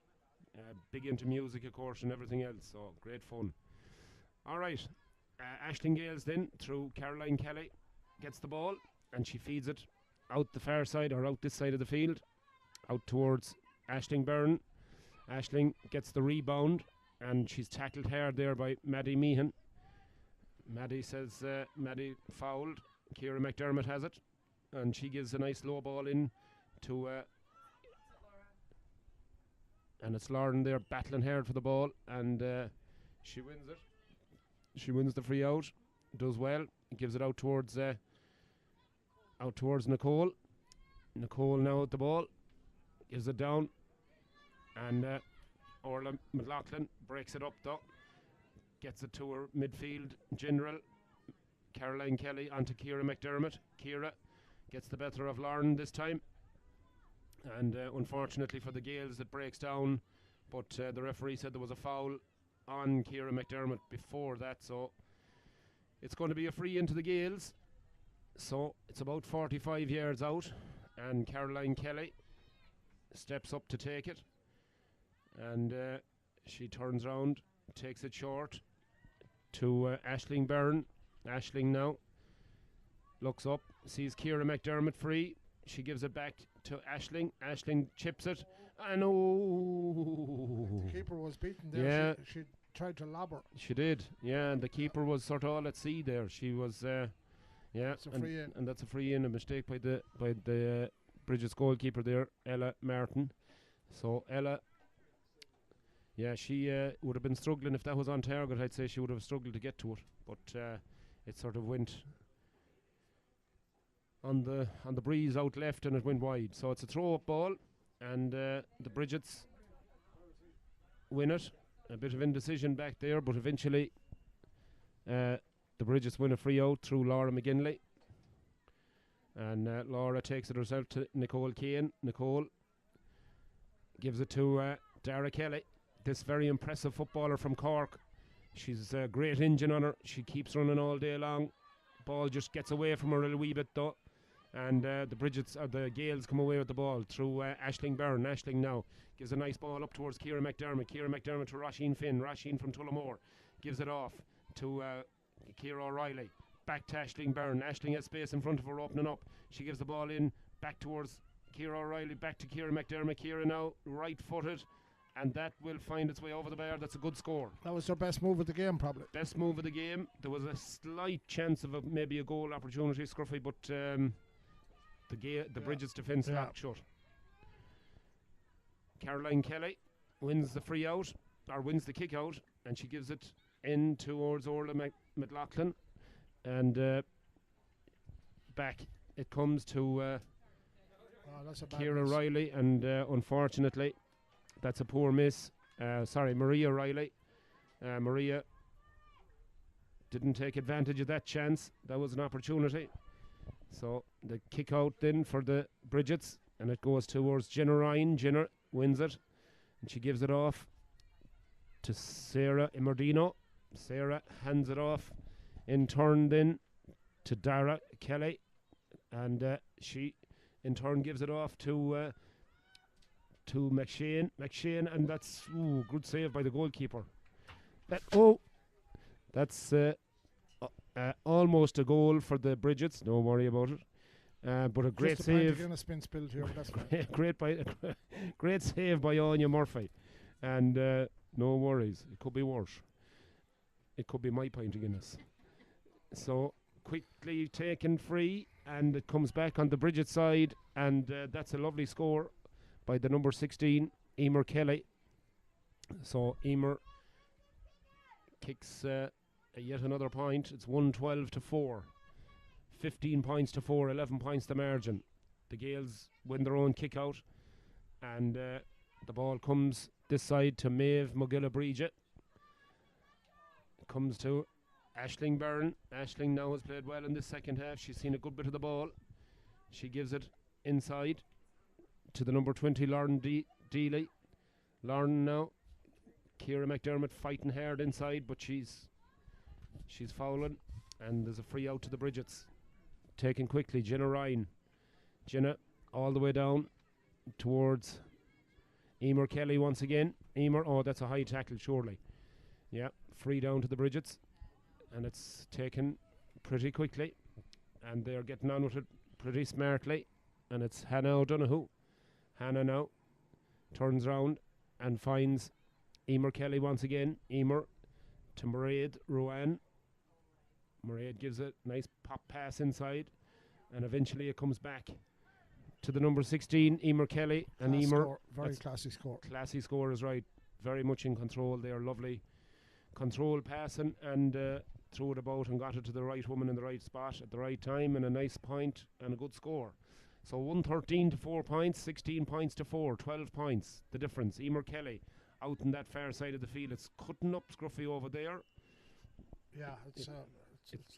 big into music, of course, and everything else. So great fun. All right, Aisling Gales then through Caroline Kelly gets the ball, and she feeds it out the far side, or out this side of the field, out towards Aisling Byrne. Aisling gets the rebound, and she's tackled hard there by Maddie Meehan. Maddie says Maddie fouled. Ciara McDermott has it, and she gives a nice low ball in to and it's Lauren there battling hard for the ball, and she wins it. She wins the free out, does well, gives it out towards Nicole. Nicole now at the ball, gives it down, and Orla McLaughlin breaks it up though, gets it to her midfield general, Caroline Kelly onto Ciara McDermott. Ciara gets the better of Lauren this time, and unfortunately for the Gales it breaks down, but the referee said there was a foul on Ciara McDermott before that, so it's going to be a free into the Gales. So it's about 45 yards out, and Caroline Kelly steps up to take it, and she turns round, takes it short to Aisling Byrne. Aisling now looks up, sees Ciara McDermott free. She gives it back to Aisling. Aisling chips it. And The keeper was beaten there. Yeah. She tried to lob her. She did, yeah, and the keeper was sort of all at sea there. She was, It's a free in. and that's a free in, a mistake by the Bridget's goalkeeper there, Ella Martin. So Ella, yeah, she would have been struggling if that was on target. I'd say she would have struggled to get to it, but it sort of went on the breeze out left, and it went wide. So it's a throw-up ball, and the Bridgets win it. A bit of indecision back there, but eventually the Bridgets win a free out through Laura McGinley. And Laura takes it herself to Nicole Kane. Nicole gives it to Dara Kelly, this very impressive footballer from Cork. She's a great engine on her. She keeps running all day long. Ball just gets away from her a wee bit though. And the Gales come away with the ball through Aisling Byrne. Aisling now gives a nice ball up towards Ciara McDermott. Ciara McDermott to Roisin Finn. Roisin from Tullamore gives it off to Ciara O'Reilly. Back to Aisling Byrne. Aisling has space in front of her, opening up. She gives the ball in back towards Ciara O'Reilly. Back to Ciara McDermott. Ciara now right-footed, and that will find its way over the bar. That's a good score. That was their best move of the game, probably. Best move of the game. There was a slight chance of maybe a goal opportunity, Scruffy, but the Bridget's defence locked shut. Caroline Kelly wins the free out, or wins the kick out, and she gives it in towards Orla McLaughlin, and back it comes to Ciara Riley, and unfortunately that's a poor miss. Maria Riley. Maria didn't take advantage of that chance. That was an opportunity. So the kick out then for the Bridgets, and it goes towards Jenna Ryan. Jenna wins it, and she gives it off to Sarah Imardino. Sarah hands it off in turn then to Dara Kelly, and she in turn gives it off to McShane. McShane, and that's good save by the goalkeeper. That's almost a goal for the Bridgets. Don't worry about it. But a great save. Great save by Anya Murphy, and no worries. It could be worse. It could be my pint of Guinness. So quickly taken free, and it comes back on the Bridget side, and that's a lovely score by the number 16, Emer Kelly. So Emer kicks yet another point. It's 112-4. 15 points to 4, 11 points the margin. The Gales win their own kick out, and the ball comes this side to Maeve McGilla-Bridget. It comes to Aisling Byrne. Aisling now has played well in this second half. She's seen a good bit of the ball. She gives it inside to the number 20, Lauren Dealey. Lauren now. Ciara McDermott fighting hard inside, but she's fouling, and there's a free out to the Bridgets. Taken quickly, Jenna Ryan. Jenna all the way down towards Emer Kelly once again. Emer, that's a high tackle surely. Yeah, free down to the Bridgets, and it's taken pretty quickly, and they're getting on with it pretty smartly, and it's Hannah O'Donoghue. Hannah now turns round and finds Emer Kelly once again. Emer to Mairead Rowan. Mairead gives a nice pop pass inside, and eventually it comes back to the number 16, Emer Kelly. And Emer, very classy score. Classy score is right. Very much in control there. Lovely control passing, and threw it about and got it to the right woman in the right spot at the right time, and a nice point and a good score. So 113 to 4 points, 16 points to 4, 12 points. The difference. Emer Kelly out in that far side of the field. It's cutting up Scruffy over there. Yeah, it's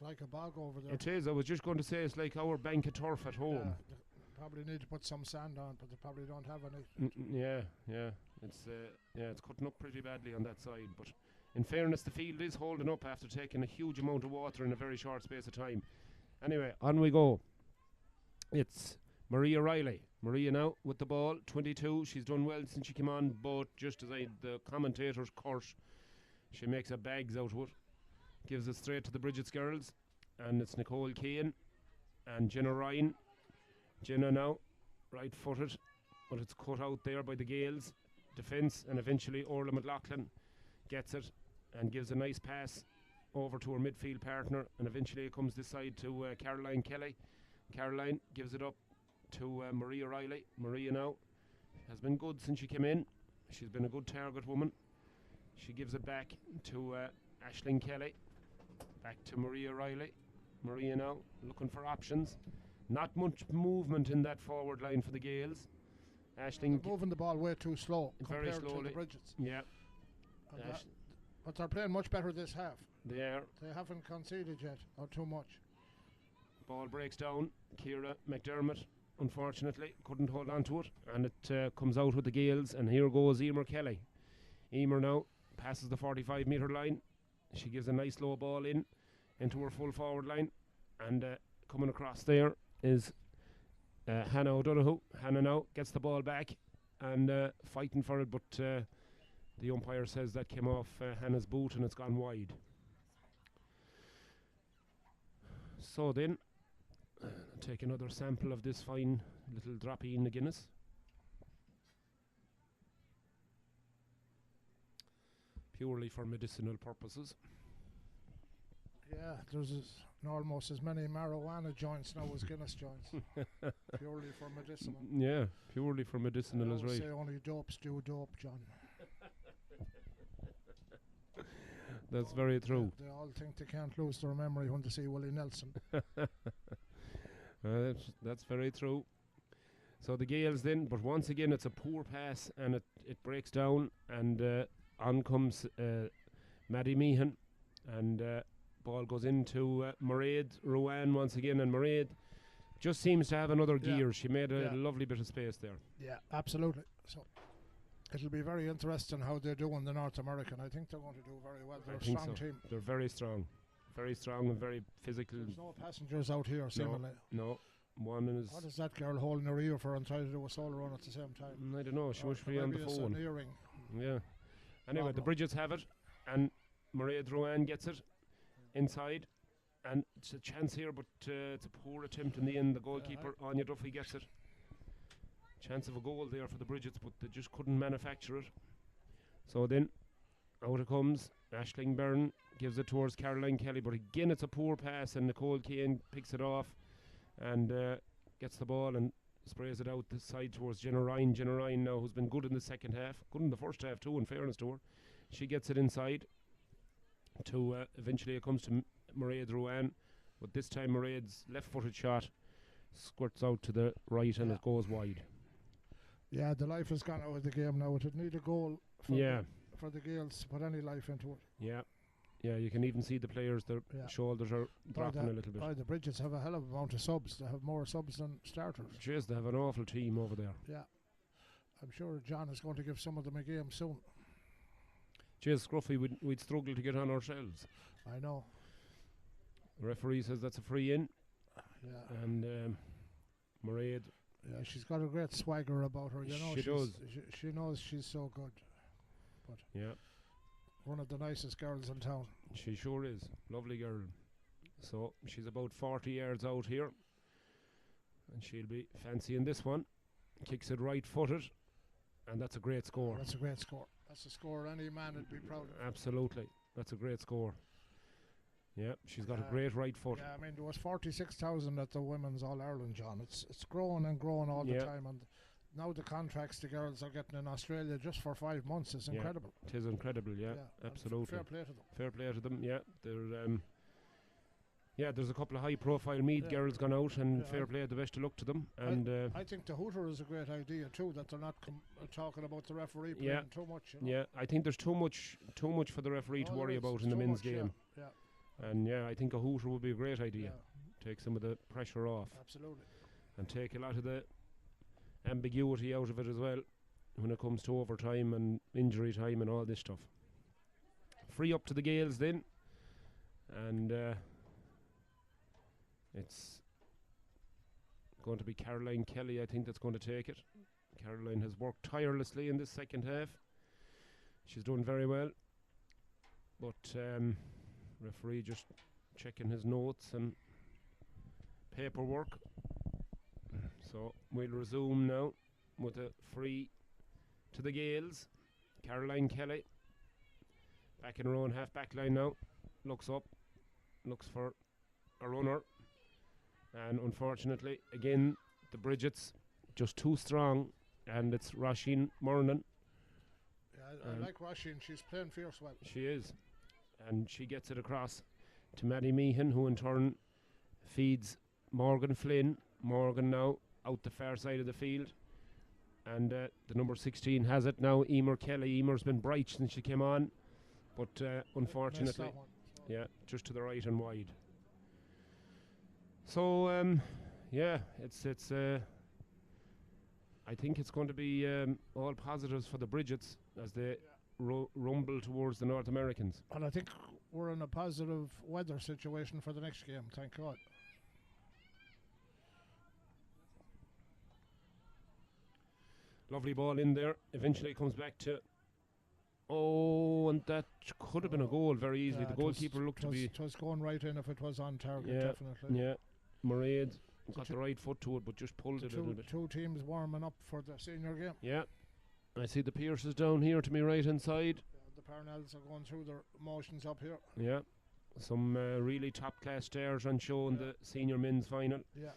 like a bog over there. It is. I was just going to say it's like our bank of turf at home. Yeah, they probably need to put some sand on, but they probably don't have any. Yeah. It's cutting up pretty badly on that side. But in fairness, the field is holding up after taking a huge amount of water in a very short space of time. Anyway, on we go. It's Maria Riley. Maria now with the ball, 22. She's done well since she came on, but just as the commentators curse, she makes a bags out of it. gives it straight to the Bridget's girls, and it's Nicole Keane and Jenna Ryan. Jenna now, right-footed, but it's cut out there by the Gales defence, and eventually Orla McLaughlin gets it and gives a nice pass over to her midfield partner, and eventually it comes this side to Caroline Kelly. Caroline gives it up to Maria Riley. Maria now has been good since she came in. She's been a good target woman. She gives it back to Aisling Kelly. Back to Maria Riley. Maria now looking for options. Not much movement in that forward line for the Gales. Aisling moving the ball way too slow very compared slowly. to the Bridgets. Yeah. But they're playing much better this half. They are. They haven't conceded yet, or too much. Ball breaks down. Ciara McDermott, unfortunately, couldn't hold on to it, and it comes out with the Gales, and here goes Emer Kelly. Emer now passes the 45-metre line. She gives a nice low ball into her full forward line, and coming across there is Hannah O'Donoghue. Hannah now gets the ball back and fighting for it, but the umpire says that came off Hannah's boot and it's gone wide. So then, take another sample of this fine little droppy in the Guinness. Purely for medicinal purposes. Yeah, there's almost as many marijuana joints now as Guinness joints. Purely for medicinal. Yeah, purely for medicinal is right. Say only dopes do dope, John. That's very true. They all think they can't lose their memory when they see Willie Nelson. That's very true. So the Gales then, but once again it's a poor pass and it breaks down, and on comes Maddie Meehan, and ball goes into Mairead Rowan once again, and Mairead just seems to have another gear. She made a lovely bit of space there. Yeah, absolutely. So it'll be very interesting how they do in the North American. I think they're going to do very well. They're a strong team. They're very strong and very physical. There's no passengers out here, seemingly. No. One is. What is that girl holding her ear for and trying to do a solo run at the same time? I don't know. She must be on the phone. An earring. Yeah. Anyway, the Bridgets have it, and Mairead Rowan gets it inside, and it's a chance here, but it's a poor attempt in the end. The goalkeeper, Anya Duffy, gets it. Chance of a goal there for the Bridgets, but they just couldn't manufacture it. So then, out it comes. Aisling Byrne gives it towards Caroline Kelly, but again it's a poor pass, and Nicole Keane picks it off and gets the ball and sprays it out the side towards Jenna Ryan. Jenna Ryan now, who's been good in the second half, good in the first half too, in fairness to her. She gets it inside to eventually it comes to Mairead Rowan, but this time Mairead's left-footed shot squirts out to the right and it goes wide. Yeah, the life has gone out of the game now. It would need a goal for the Gales to put any life into it. Yeah, you can even see the players, their shoulders are dropping a little bit. The Bridgets have a hell of a amount of subs. They have more subs than starters. Jeez, they have an awful team over there. Yeah. I'm sure John is going to give some of them a game soon. Jeez, Scruffy, we'd struggle to get on ourselves. I know. The referee says that's a free in. Yeah. And Mairead. Yeah, she's got a great swagger about her. You know, she does. She knows she's so good. But one of the nicest girls in town. She sure is. Lovely girl. So she's about 40 yards out here. And she'll be fancying this one. Kicks it right-footed. And that's a great score. That's a great score. That's a score any man would be proud of. Absolutely. That's a great score. Yeah, she's got a great right foot. Yeah, I mean, there was 46,000 at the Women's All-Ireland, John. It's growing and growing all the time. And now the contracts the girls are getting in Australia just for 5 months is incredible. It is incredible, absolutely. Fair play to them. Fair play to them, they're there's a couple of high-profile Meath girls gone out, and fair play, the best of luck to them. And I think the hooter is a great idea too. That they're not talking about the referee playing too much. You know? Yeah, I think there's too much for the referee to worry about in the men's game. Yeah. And I think a hooter would be a great idea. Take some of the pressure off. Absolutely. And take a lot of the ambiguity out of it as well when it comes to overtime and injury time and all this stuff. Free up to the Gales then, and it's going to be Caroline Kelly, I think, that's going to take it. Caroline has worked tirelessly in this second half. She's done very well, but Referee just checking his notes and paperwork. So we'll resume now with a free to the Gales. Caroline Kelly back in her own half back line now. Looks up, looks for a runner, and unfortunately again the Bridgets just too strong, and it's Roisin Murnan. Yeah, I like Roisin. She's playing fierce well. She is, and she gets it across to Maddie Meehan, who in turn feeds Morgan Flynn. Morgan now out the far side of the field, and the number 16 has it now, Emer Kelly. Emer's been bright since she came on, but unfortunately, yeah, just to the right and wide. So yeah, it's I think it's going to be all positives for the Bridgets as they rumble towards the North Americans. And I think we're in a positive weather situation for the next game, thank God. Lovely ball in there. Eventually comes back to... Oh, and that could have been a goal very easily. The goalkeeper looked to be... It was going right in if it was on target, yeah, definitely. Yeah, Mairead got the right foot to it, but just pulled it a little bit. Two teams warming up for the senior game. Yeah. I see the Pierces down here to my right hand side. The Parnells are going through their motions up here. Yeah. Some really top class stars on show in the senior men's final. Yeah.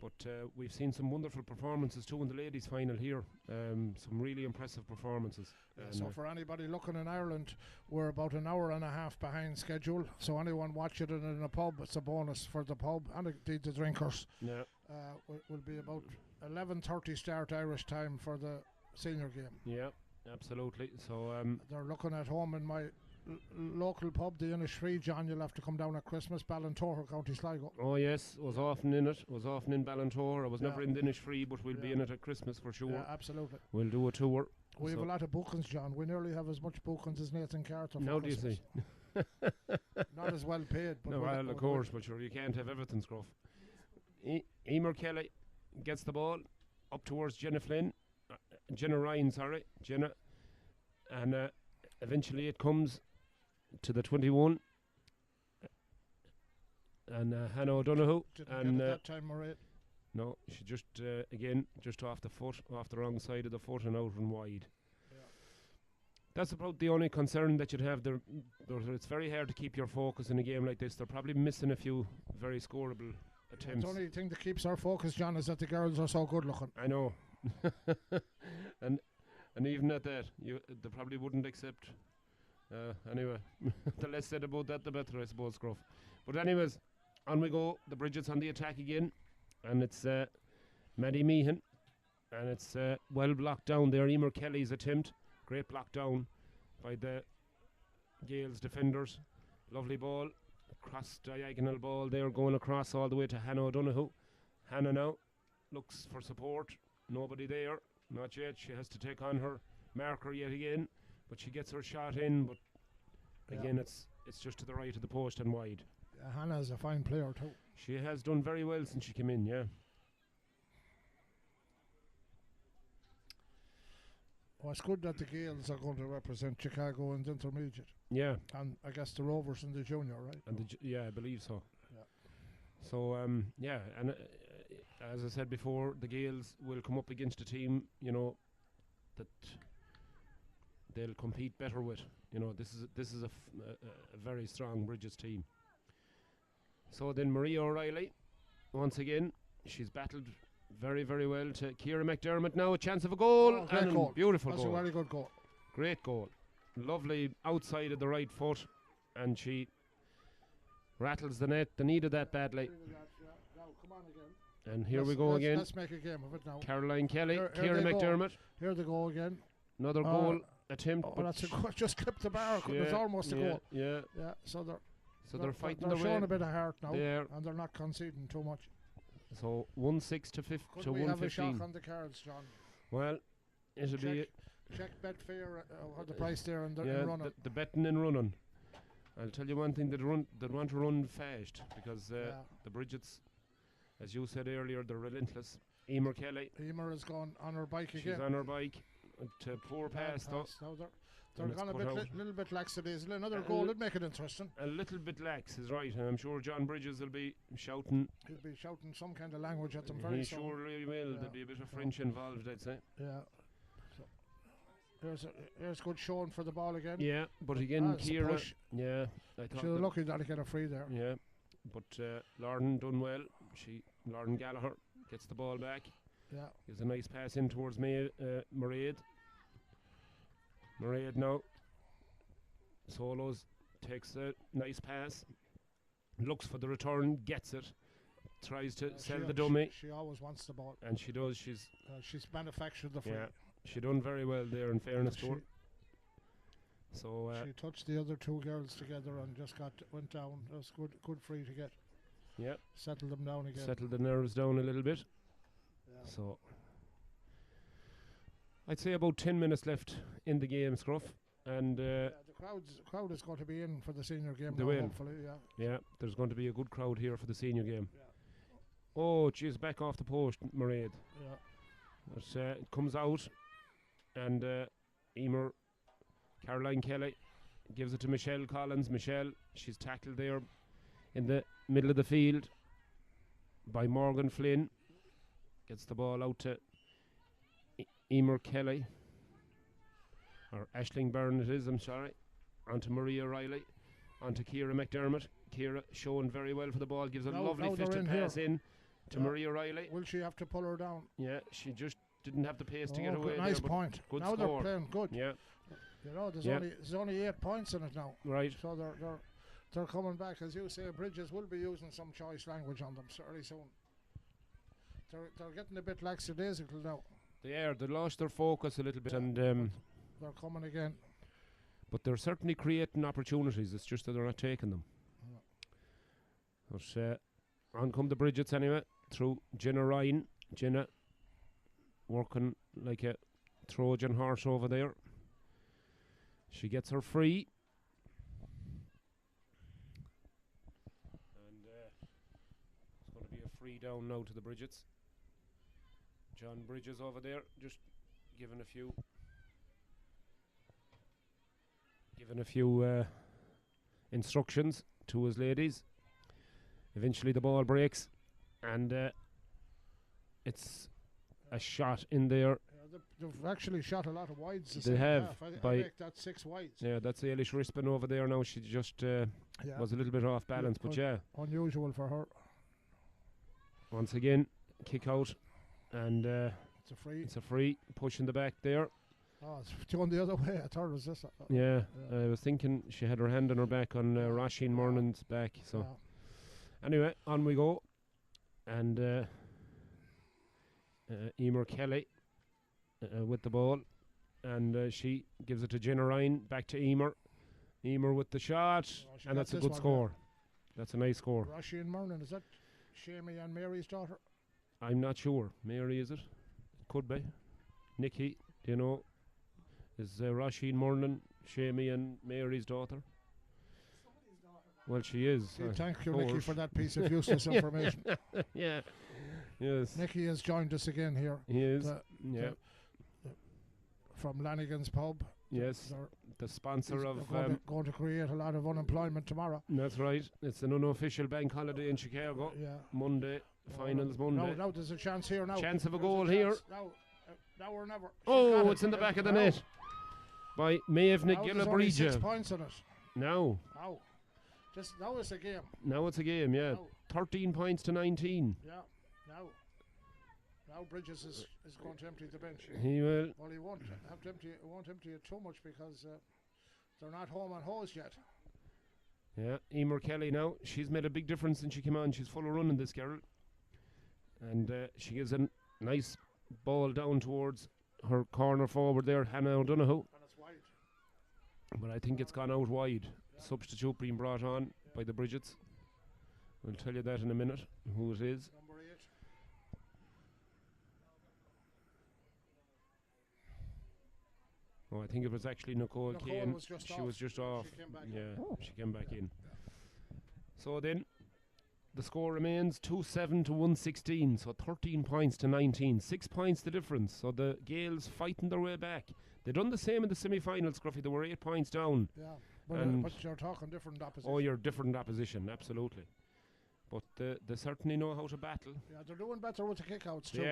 But we've seen some wonderful performances too in the ladies' final here. Some really impressive performances. So for anybody looking in Ireland, we're about an hour and a half behind schedule. So anyone watching it in a pub, it's a bonus for the pub and indeed the drinkers. Yeah. Will be about 11:30 start Irish time for the senior game. Yeah, absolutely. So they're looking at home in my local pub, the Innisfree. John, you'll have to come down at Christmas, Ballintor, County Sligo. Oh yes, was often in it. Was often in Ballintor. I was never in the Innisfree, but we'll be in it at Christmas for sure. Yeah, absolutely. We'll do a tour. We have a lot of bookings, John. We nearly have as much bookings as Nathan Carter. Now do you see? Not as well paid. But no, well, of course, but sure, you can't have everything, Scruff. Emer Kelly gets the ball up towards Jenna Flynn. Jenna Ryan, sorry. Jenna. And eventually it comes to the 21. And Hannah O'Donoghue. Didn't get it that time, Mairead. No, she just, again, just off the foot, off the wrong side of the foot and out and wide. Yeah. That's about the only concern that you'd have there. It's very hard to keep your focus in a game like this. They're probably missing a few very scoreable attempts. The only thing that keeps our focus, John, is that the girls are so good looking. I know. and even at that, they probably wouldn't accept. Anyway, the less said about that, the better, I suppose, Scruff. But anyways, on we go. The Bridget's on the attack again. And it's Maddie Meehan. And it's well blocked down there. Emer Kelly's attempt. Great block down by the Gales defenders. Lovely ball. Cross diagonal ball there going across all the way to Hannah O'Donoghue. Hannah now looks for support. Nobody there. Not yet. She has to take on her marker yet again. But she gets her shot in. But again, it's just to the right of the post and wide. Hannah's a fine player too. She has done very well since she came in, yeah. Well, it's good that the Gales are going to represent Chicago in the intermediate. Yeah. And I guess the Rovers in the junior, right? And yeah, I believe so. Yeah. So, yeah, and as I said before, the Gales will come up against a team, you know, that they'll compete better with. You know, this is a very strong Bridget's team. So then Maria O'Reilly, once again, she's battled very, very well to Ciara McDermott. Now a chance of a goal. Great goal. Beautiful That's goal. That's a very good goal. Great goal. Lovely outside of the right foot. And she rattles the net. They needed that badly. Now, come on again. And here we go again. Let's make a game of it now. Caroline Kelly, Ciara McDermott. Here they go again. Another goal attempt. Oh, that's a goal. Just clipped the bar. It was almost a goal. Yeah. Yeah. So they're fighting they're their showing way a bit of heart now, there. And they're not conceding too much. So 1-6 to 5 Could to we 1-15. have a shock on the cards, John? Well, it'll be check Betfair the price there and running. The betting and running. I'll tell you one thing: they want to run fast because the Bridgets, as you said earlier, they're relentless. Emer Kelly. Emer has gone on her bike again. She's on her bike. poor pass though. Now they're And it's gone a cut bit out. little bit lackadaisical. Another goal would make it interesting. A little bit lax is right, and I'm sure John Bridges will be shouting. He'll be shouting some kind of language at them very He soon. surely will. Yeah. There'll be a bit of French involved, I'd say. Yeah. So here's good showing for the ball again. Yeah, but again, It's a Ciara. push. Yeah, I thought. She was lucky that he got a free there. Yeah, but Lauren done well. Lauren Gallagher gets the ball back. Yeah. Gives a nice pass in towards Mairead. Mairead now. Solos takes a nice pass. Looks for the return, gets it. Tries to sell the dummy. She always wants the ball. And she does. She's manufactured the free. yeah. She done very well there, in fairness to her. So she touched the other two girls together and just went down. That was good free to get. Yeah. Settle them down again. Settle the nerves down a little bit. Yeah. So I'd say about 10 minutes left in the game, Scruff. And the crowd is going to be in for the senior game. They now, will. hopefully, yeah. Yeah, there's going to be a good crowd here for the senior game. Yeah. Oh, she's back off the post, Mairead. Yeah. But, it comes out, and Emer, Caroline Kelly, gives it to Michelle Collins. Michelle, she's tackled there in the middle of the field by Morgan Flynn. Gets the ball out to Emer Kelly. Or Aisling Byrne it is, I'm sorry. Onto Maria Riley. Onto Ciara McDermott. Ciara showing very well for the ball. Gives a lovely fisted pass in to Maria Riley. Will she have to pull her down? Yeah, she just didn't have the pace to get away. Nice there, point. Good now score. they're playing good. Yeah. You know, there's only 8 points in it now. Right. So they're coming back. As you say, Bridges will be using some choice language on them very soon. They're getting a bit lackadaisical now. They are. They lost their focus a little bit, and they're coming again. But they're certainly creating opportunities. It's just that they're not taking them. But on come the Bridgets anyway, through Jenna Ryan. Jenna working like a Trojan horse over there. She gets her free. And it's going to be a free down now to the Bridgets. John Bridges over there, just giving a few instructions to his ladies. Eventually the ball breaks, and it's a shot in there. They've actually shot a lot of wides. They have. I make that 6 wides. Yeah, that's Eilish Rispin over there now. She just was a little bit off balance, but unusual for her. Once again, kick out, and it's a free. It's a free, pushing the back there. Oh, it's going the other way. I thought it was this. Yeah, I was thinking she had her hand on her back on Roisin Murnan's back. So anyway, on we go, and Emer Kelly with the ball, and she gives it to Jenna Ryan, back to Emer. Emer with the shot, and that's a good score. That's a nice score. Roisin Murnan, is that Shamey and Mary's daughter? I'm not sure. Mary, is it? It could be. Nikki, do you know? Is Roisin Murnan Shamey and Mary's daughter? Well, she is. Thank you, Nikki, for that piece of useless information. Yeah. Yes. Nikki has joined us again here. He is. From Lanigan's Pub. Yes. The sponsor of. Going to create a lot of unemployment tomorrow. That's right. It's an unofficial bank holiday in Chicago. Yeah. Monday. Finals Monday. Now there's a chance here now. Chance of a goal here. Now or never. Oh, it's in the back of the net. By Maeve Bridget. 6 Bridget. points on it. Now it's a game. Now it's a game, yeah. 13 points to 19. Yeah. Now Bridges is going to empty the bench. He will. Well, he won't have to empty. Won't empty it too much because they're not home on hose yet. Yeah, Emer Kelly now. She's made a big difference since she came on. She's full of running, this girl. And she gives a nice ball down towards her corner forward there, Hannah O'Donoghue. And it's wide. But I think it's gone out wide. Yeah. Substitute being brought on by the Bridgets. We'll tell you that in a minute, who it is. Number 8. Oh, I think it was actually Nicole Kane. She was just off. She came back in. So then, the score remains 2-7 to 116, so 13 points to 19. 6 points the difference, so the Gaels fighting their way back. They done the same in the semi-final, Scruffy. They were 8 points down. Yeah, And but you're talking different opposition. Oh, you're different opposition, absolutely. But they certainly know how to battle. Yeah, they're doing better with the kickouts too.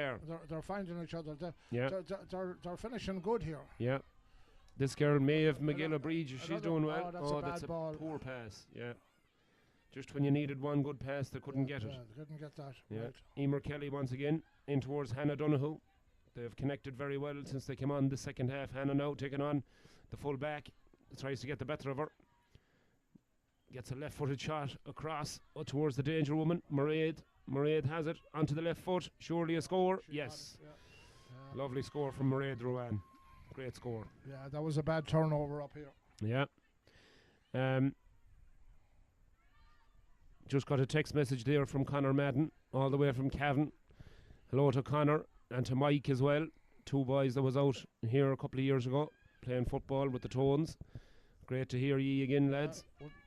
They're finding each other. Yeah. They're finishing good here. Yeah. This girl, Maeve McGill Bridget, she's doing well. That's a bad ball. Poor pass. Yeah. Just when you needed one good pass, they couldn't get it. Yeah, they couldn't get that. Yeah. Right. Emer Kelly once again in towards Hannah Donoghue. They've connected very well since they came on the second half. Hannah now taking on the full back. Tries to get the better of her. Gets a left-footed shot across towards the danger woman. Mairead has it onto the left foot. Surely a score. Yes. Lovely score from Mairead Rowan. Great score. Yeah, that was a bad turnover up here. Yeah. Just got a text message there from Conor Madden, all the way from Cavan. Hello to Conor and to Mike as well. Two boys that was out here a couple of years ago playing football with the Tones. Great to hear ye again, lads.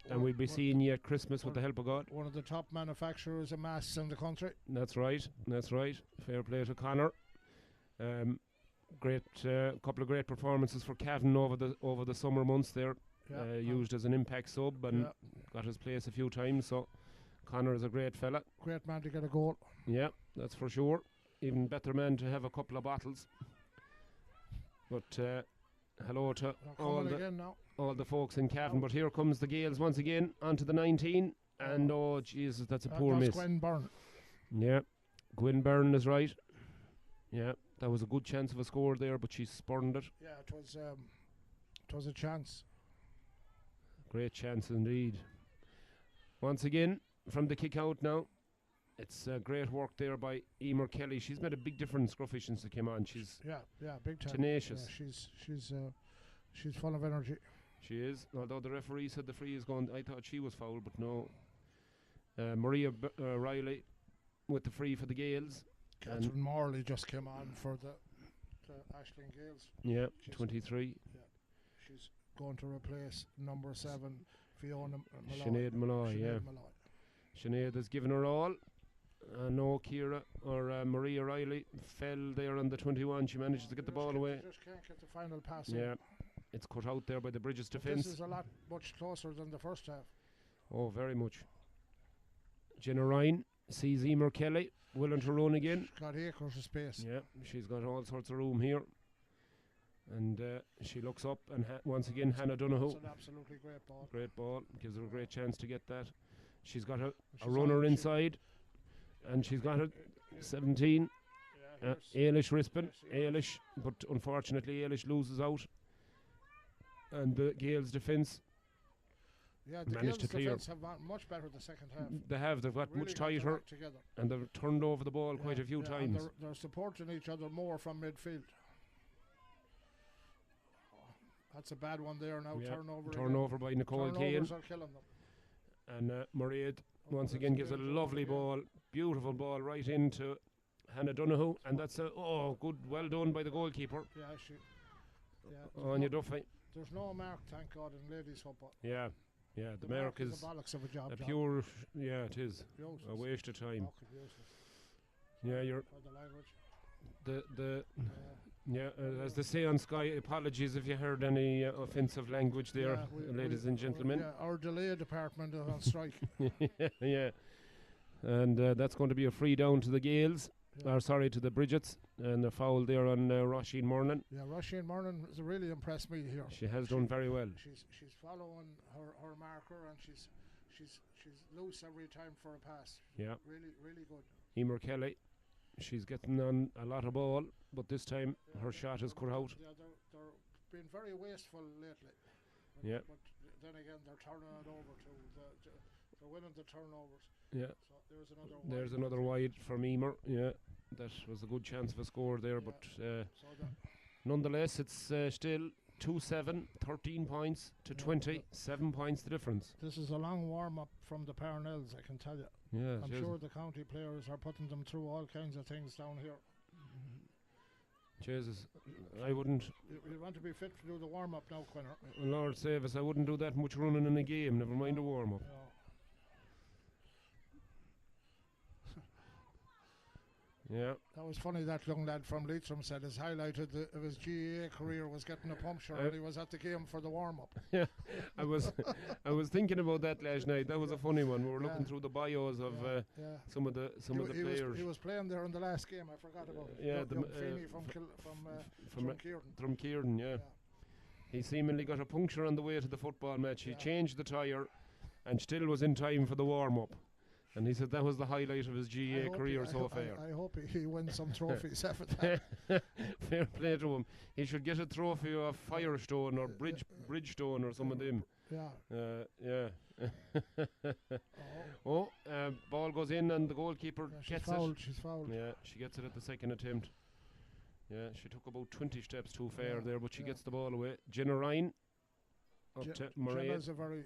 And we'll be seeing you at Christmas with the help of God. One of the top manufacturers of masks in the country. That's right. Fair play to Conor. Great couple of great performances for Cavan over the summer months there. Used as an impact sub and got his place a few times. So Conor is a great fella. Great man to get a goal. Yeah, that's for sure. Even better man to have a couple of bottles. But hello to all the folks in Cavan. But here comes the Gaels once again onto the 19. And oh Jesus, that's a poor miss. Gwen Byrne. Yeah, Gwen Byrne is right. Yeah, that was a good chance of a score there, but she spurned it. Yeah, it was a chance. Great chance indeed. Once again, from the kick out now, it's great work there by Emer Kelly. She's made a big difference, Scruffy, since she came on. She's big time. Tenacious. Yeah, she's full of energy. She is. Although the referee said the free is gone, I thought she was fouled, but no. Maria Riley with the free for the Gaels. Catherine Morley just came on for the Ashling Gaels. Yeah, 23. Yeah, she's going to replace number 7, Fiona Malloy. Sinead Malloy, yeah. Sinead has given her all. No, Ciara or Maria Riley fell there on the 21. She manages to get the ball away. Just can't get the final pass. Yeah, it's cut out there by the Bridges defence. This is much closer than the first half. Oh, very much. Jenna Ryan sees Emer Kelly willing to run again. She's got acres of space. Yeah, she's got all sorts of room here. And she looks up and once again Hannah Donoghue. It's an absolutely great ball. Great ball. Gives her a great chance to get that. She's got a runner inside. And she's got it. 17. Ailish Rispin. Ailish. But unfortunately Ailish loses out. And the Gaels defence managed to clear. Have gotten much better the second half. They have. They've got really much tighter. And they've turned over the ball quite a few times. They're supporting each other more from midfield. That's a bad one there now. Turnover by Nicole Kane. Are killing them. And Mairead once again gives a lovely ball, beautiful ball right into Hannah Donoghue, and that's well done by the goalkeeper. Anya Duffy. There's no mark, thank God, in ladies football. Yeah, the mark is the bollocks of a job. Pure. Yeah, it is a waste of time. Yeah, you're the as they say on Sky, apologies if you heard any offensive language there, ladies and gentlemen. Our delay department is on strike. Yeah. And that's going to be a free down to the Gaels, to the Bridgets, and a foul there on Roisin Murnan. Yeah, Roisin Murnan has really impressed me here. She has done very well. She's following her marker, and she's loose every time for a pass. Yeah. Really good. Emer Kelly. She's getting on a lot of ball, but this time her shot is cut out. Yeah, they're being very wasteful lately. But then again, they're turning it over they're winning the turnovers. Yeah. So there's another wide from Emer. Yeah, that was a good chance of a score there, but nonetheless, it's still 2-7, 13 points to 20, 7 points the difference. This is a long warm-up from the Parnells, I can tell you. Yeah, I'm sure the county players are putting them through all kinds of things down here. Jesus, I wouldn't. You want to be fit to do the warm-up now, Quinner? Lord save us, I wouldn't do that much running in a game, never mind a warm-up. Yeah. That was funny. That young lad from Leitrim said his highlight of his GAA career was getting a puncture, and he was at the game for the warm-up. Yeah, I was thinking about that last night. That was a funny one. We were looking through the bios of some of the players. He was playing there in the last game. I forgot about it. Yeah, Feeney from Kieran. From Kieran, yeah. He seemingly got a puncture on the way to the football match. He changed the tyre and still was in time for the warm-up. And he said that was the highlight of his GA career so far. I hope he wins some trophies after that. Fair play to him. He should get a trophy of Firestone or Bridgestone or some of them. Yeah. Ball goes in and the goalkeeper gets it. She's fouled. Yeah, she gets it at the second attempt. Yeah, she took about 20 steps too far there, but she gets the ball away. Jenna Ryan. Up to Murray. Jenna's a very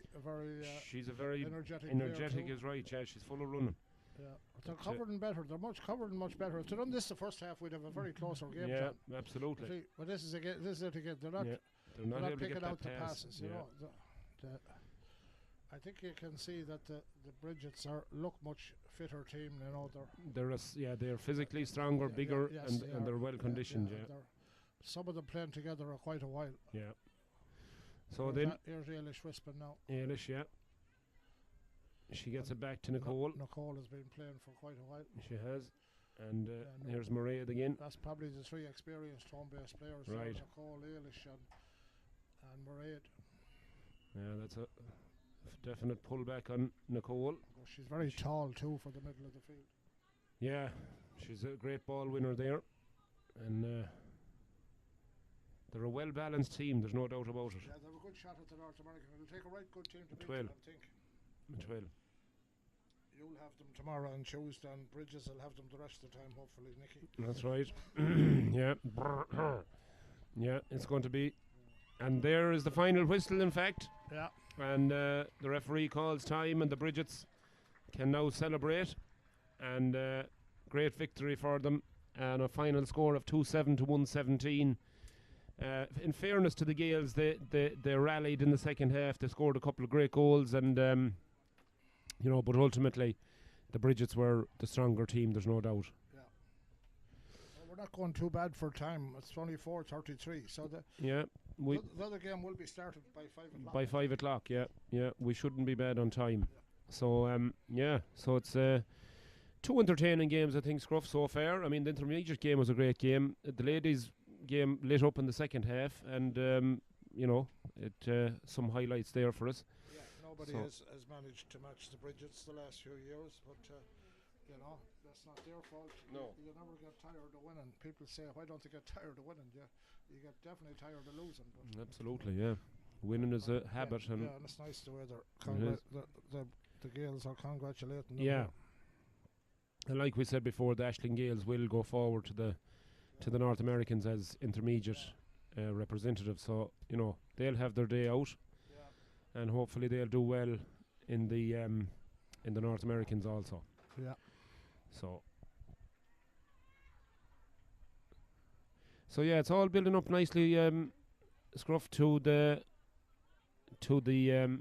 she's a very energetic is right. Yeah, she's full of running. Yeah, they're covered and better. They're covered and much better. If they'd done this the first half, we'd have a very closer game. Yeah, absolutely. See, but this is it again. They're not able picking to get out that the pass. passes. You know, I think you can see that the Bridgets look much fitter team. You know, they're physically stronger, bigger, and they're well conditioned. Yeah. Some of them playing together are quite a while. Yeah. So then here's Ailish Wispin now. Ailish, yeah. She gets it back to Nicole. Nicole has been playing for quite a while. She has. And here's Mairead again. That's probably the three experienced home-based players. Right. Nicole, Ailish and Mairead. Yeah, that's a definite pullback on Nicole. She's very tall too for the middle of the field. Yeah, she's a great ball winner there. And they're a well-balanced team, there's no doubt about it. Yeah, they have a good shot at the North American. It'll take a right good team to beat 12. them, I think. 12. You'll have them tomorrow and Tuesday, and Bridges will have them the rest of the time, hopefully, Nicky. That's right. Yeah. Yeah, it's going to be. And there is the final whistle, in fact. Yeah. And the referee calls time, and the Bridgets can now celebrate. And great victory for them. And a final score of 2-7 to 117. In fairness to the Gaels, they rallied in the second half. They scored a couple of great goals, and but ultimately, the Bridgets were the stronger team. There's no doubt. Yeah, well, we're not going too bad for time. It's 24:33. So the other game will be started by 5 o'clock. By 5 o'clock, yeah. We shouldn't be bad on time. Yeah. So it's two entertaining games, I think, Scruff, so far. I mean, the intermediate game was a great game. The ladies' game lit up in the second half, and some highlights there for us. Yeah, nobody has managed to match the Bridgets the last few years, but that's not their fault. No, you never get tired of winning. People say, why don't you get tired of winning? You get definitely tired of losing. But absolutely, yeah. Winning is a habit, and it's nice the way the Gaels are congratulating them. Yeah, and like we said before, the Ashling Gaels will go forward to the North Americans as intermediate representatives, so they'll have their day out, and hopefully they'll do well in the North Americans also. Yeah. So yeah, it's all building up nicely, Scruff, to the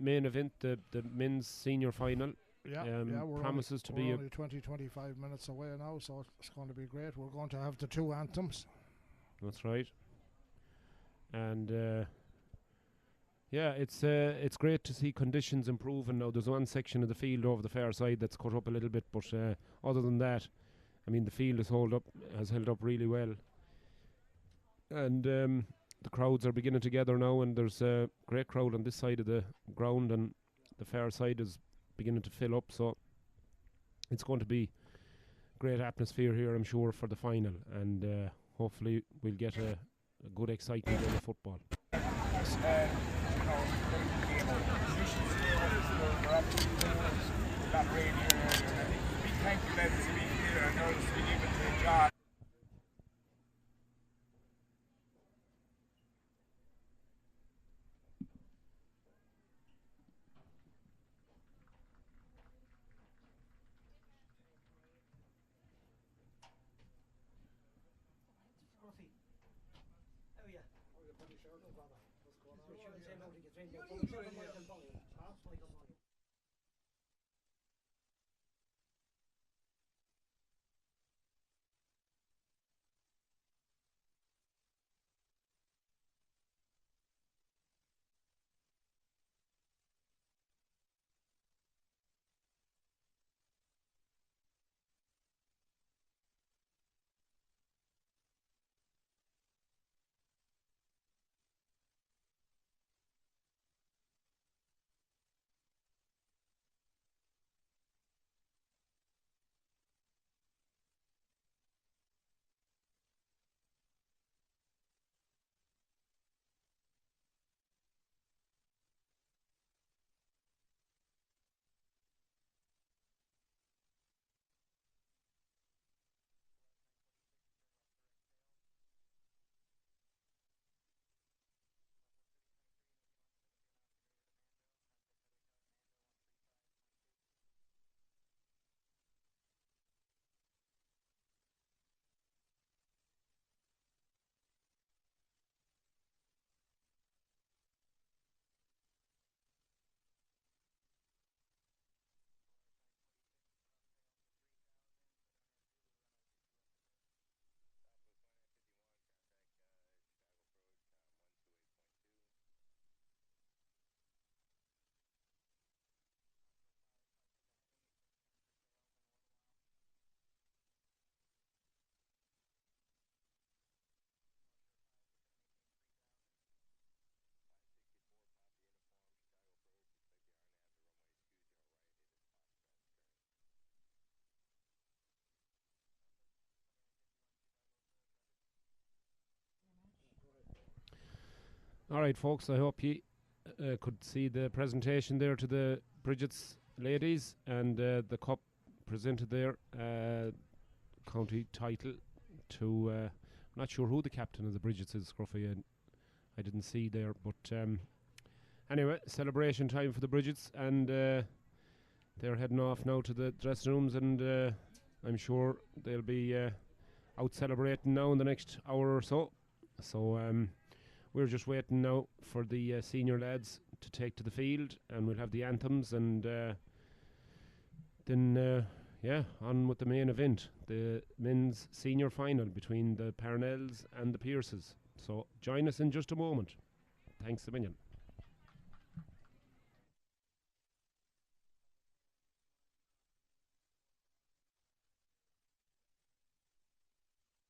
main event, the men's senior final. We're promises to be only 20-25 minutes away now, so it's going to be great. We're going to have the two anthems. That's right. And it's great to see conditions improving now. There's one section of the field over the far side that's cut up a little bit, but other than that, I mean, the field has held up really well. And the crowds are beginning to gather now, and there's a great crowd on this side of the ground, and the far side is beginning to fill up, so it's going to be great atmosphere here, I'm sure, for the final, and hopefully we'll get a good excitement in the football. All right, folks, I hope you could see the presentation there to the Bridget's ladies, and the cup presented there, county title to, I'm not sure who the captain of the Bridget's is, Scruffy, I didn't see there, but anyway, celebration time for the Bridget's, and they're heading off now to the dressing rooms, and I'm sure they'll be out celebrating now in the next hour or so. So we're just waiting now for the senior lads to take to the field, and we'll have the anthems, and then on with the main event, the men's senior final between the Parnells and the Pierces. So join us in just a moment. Thanks a million.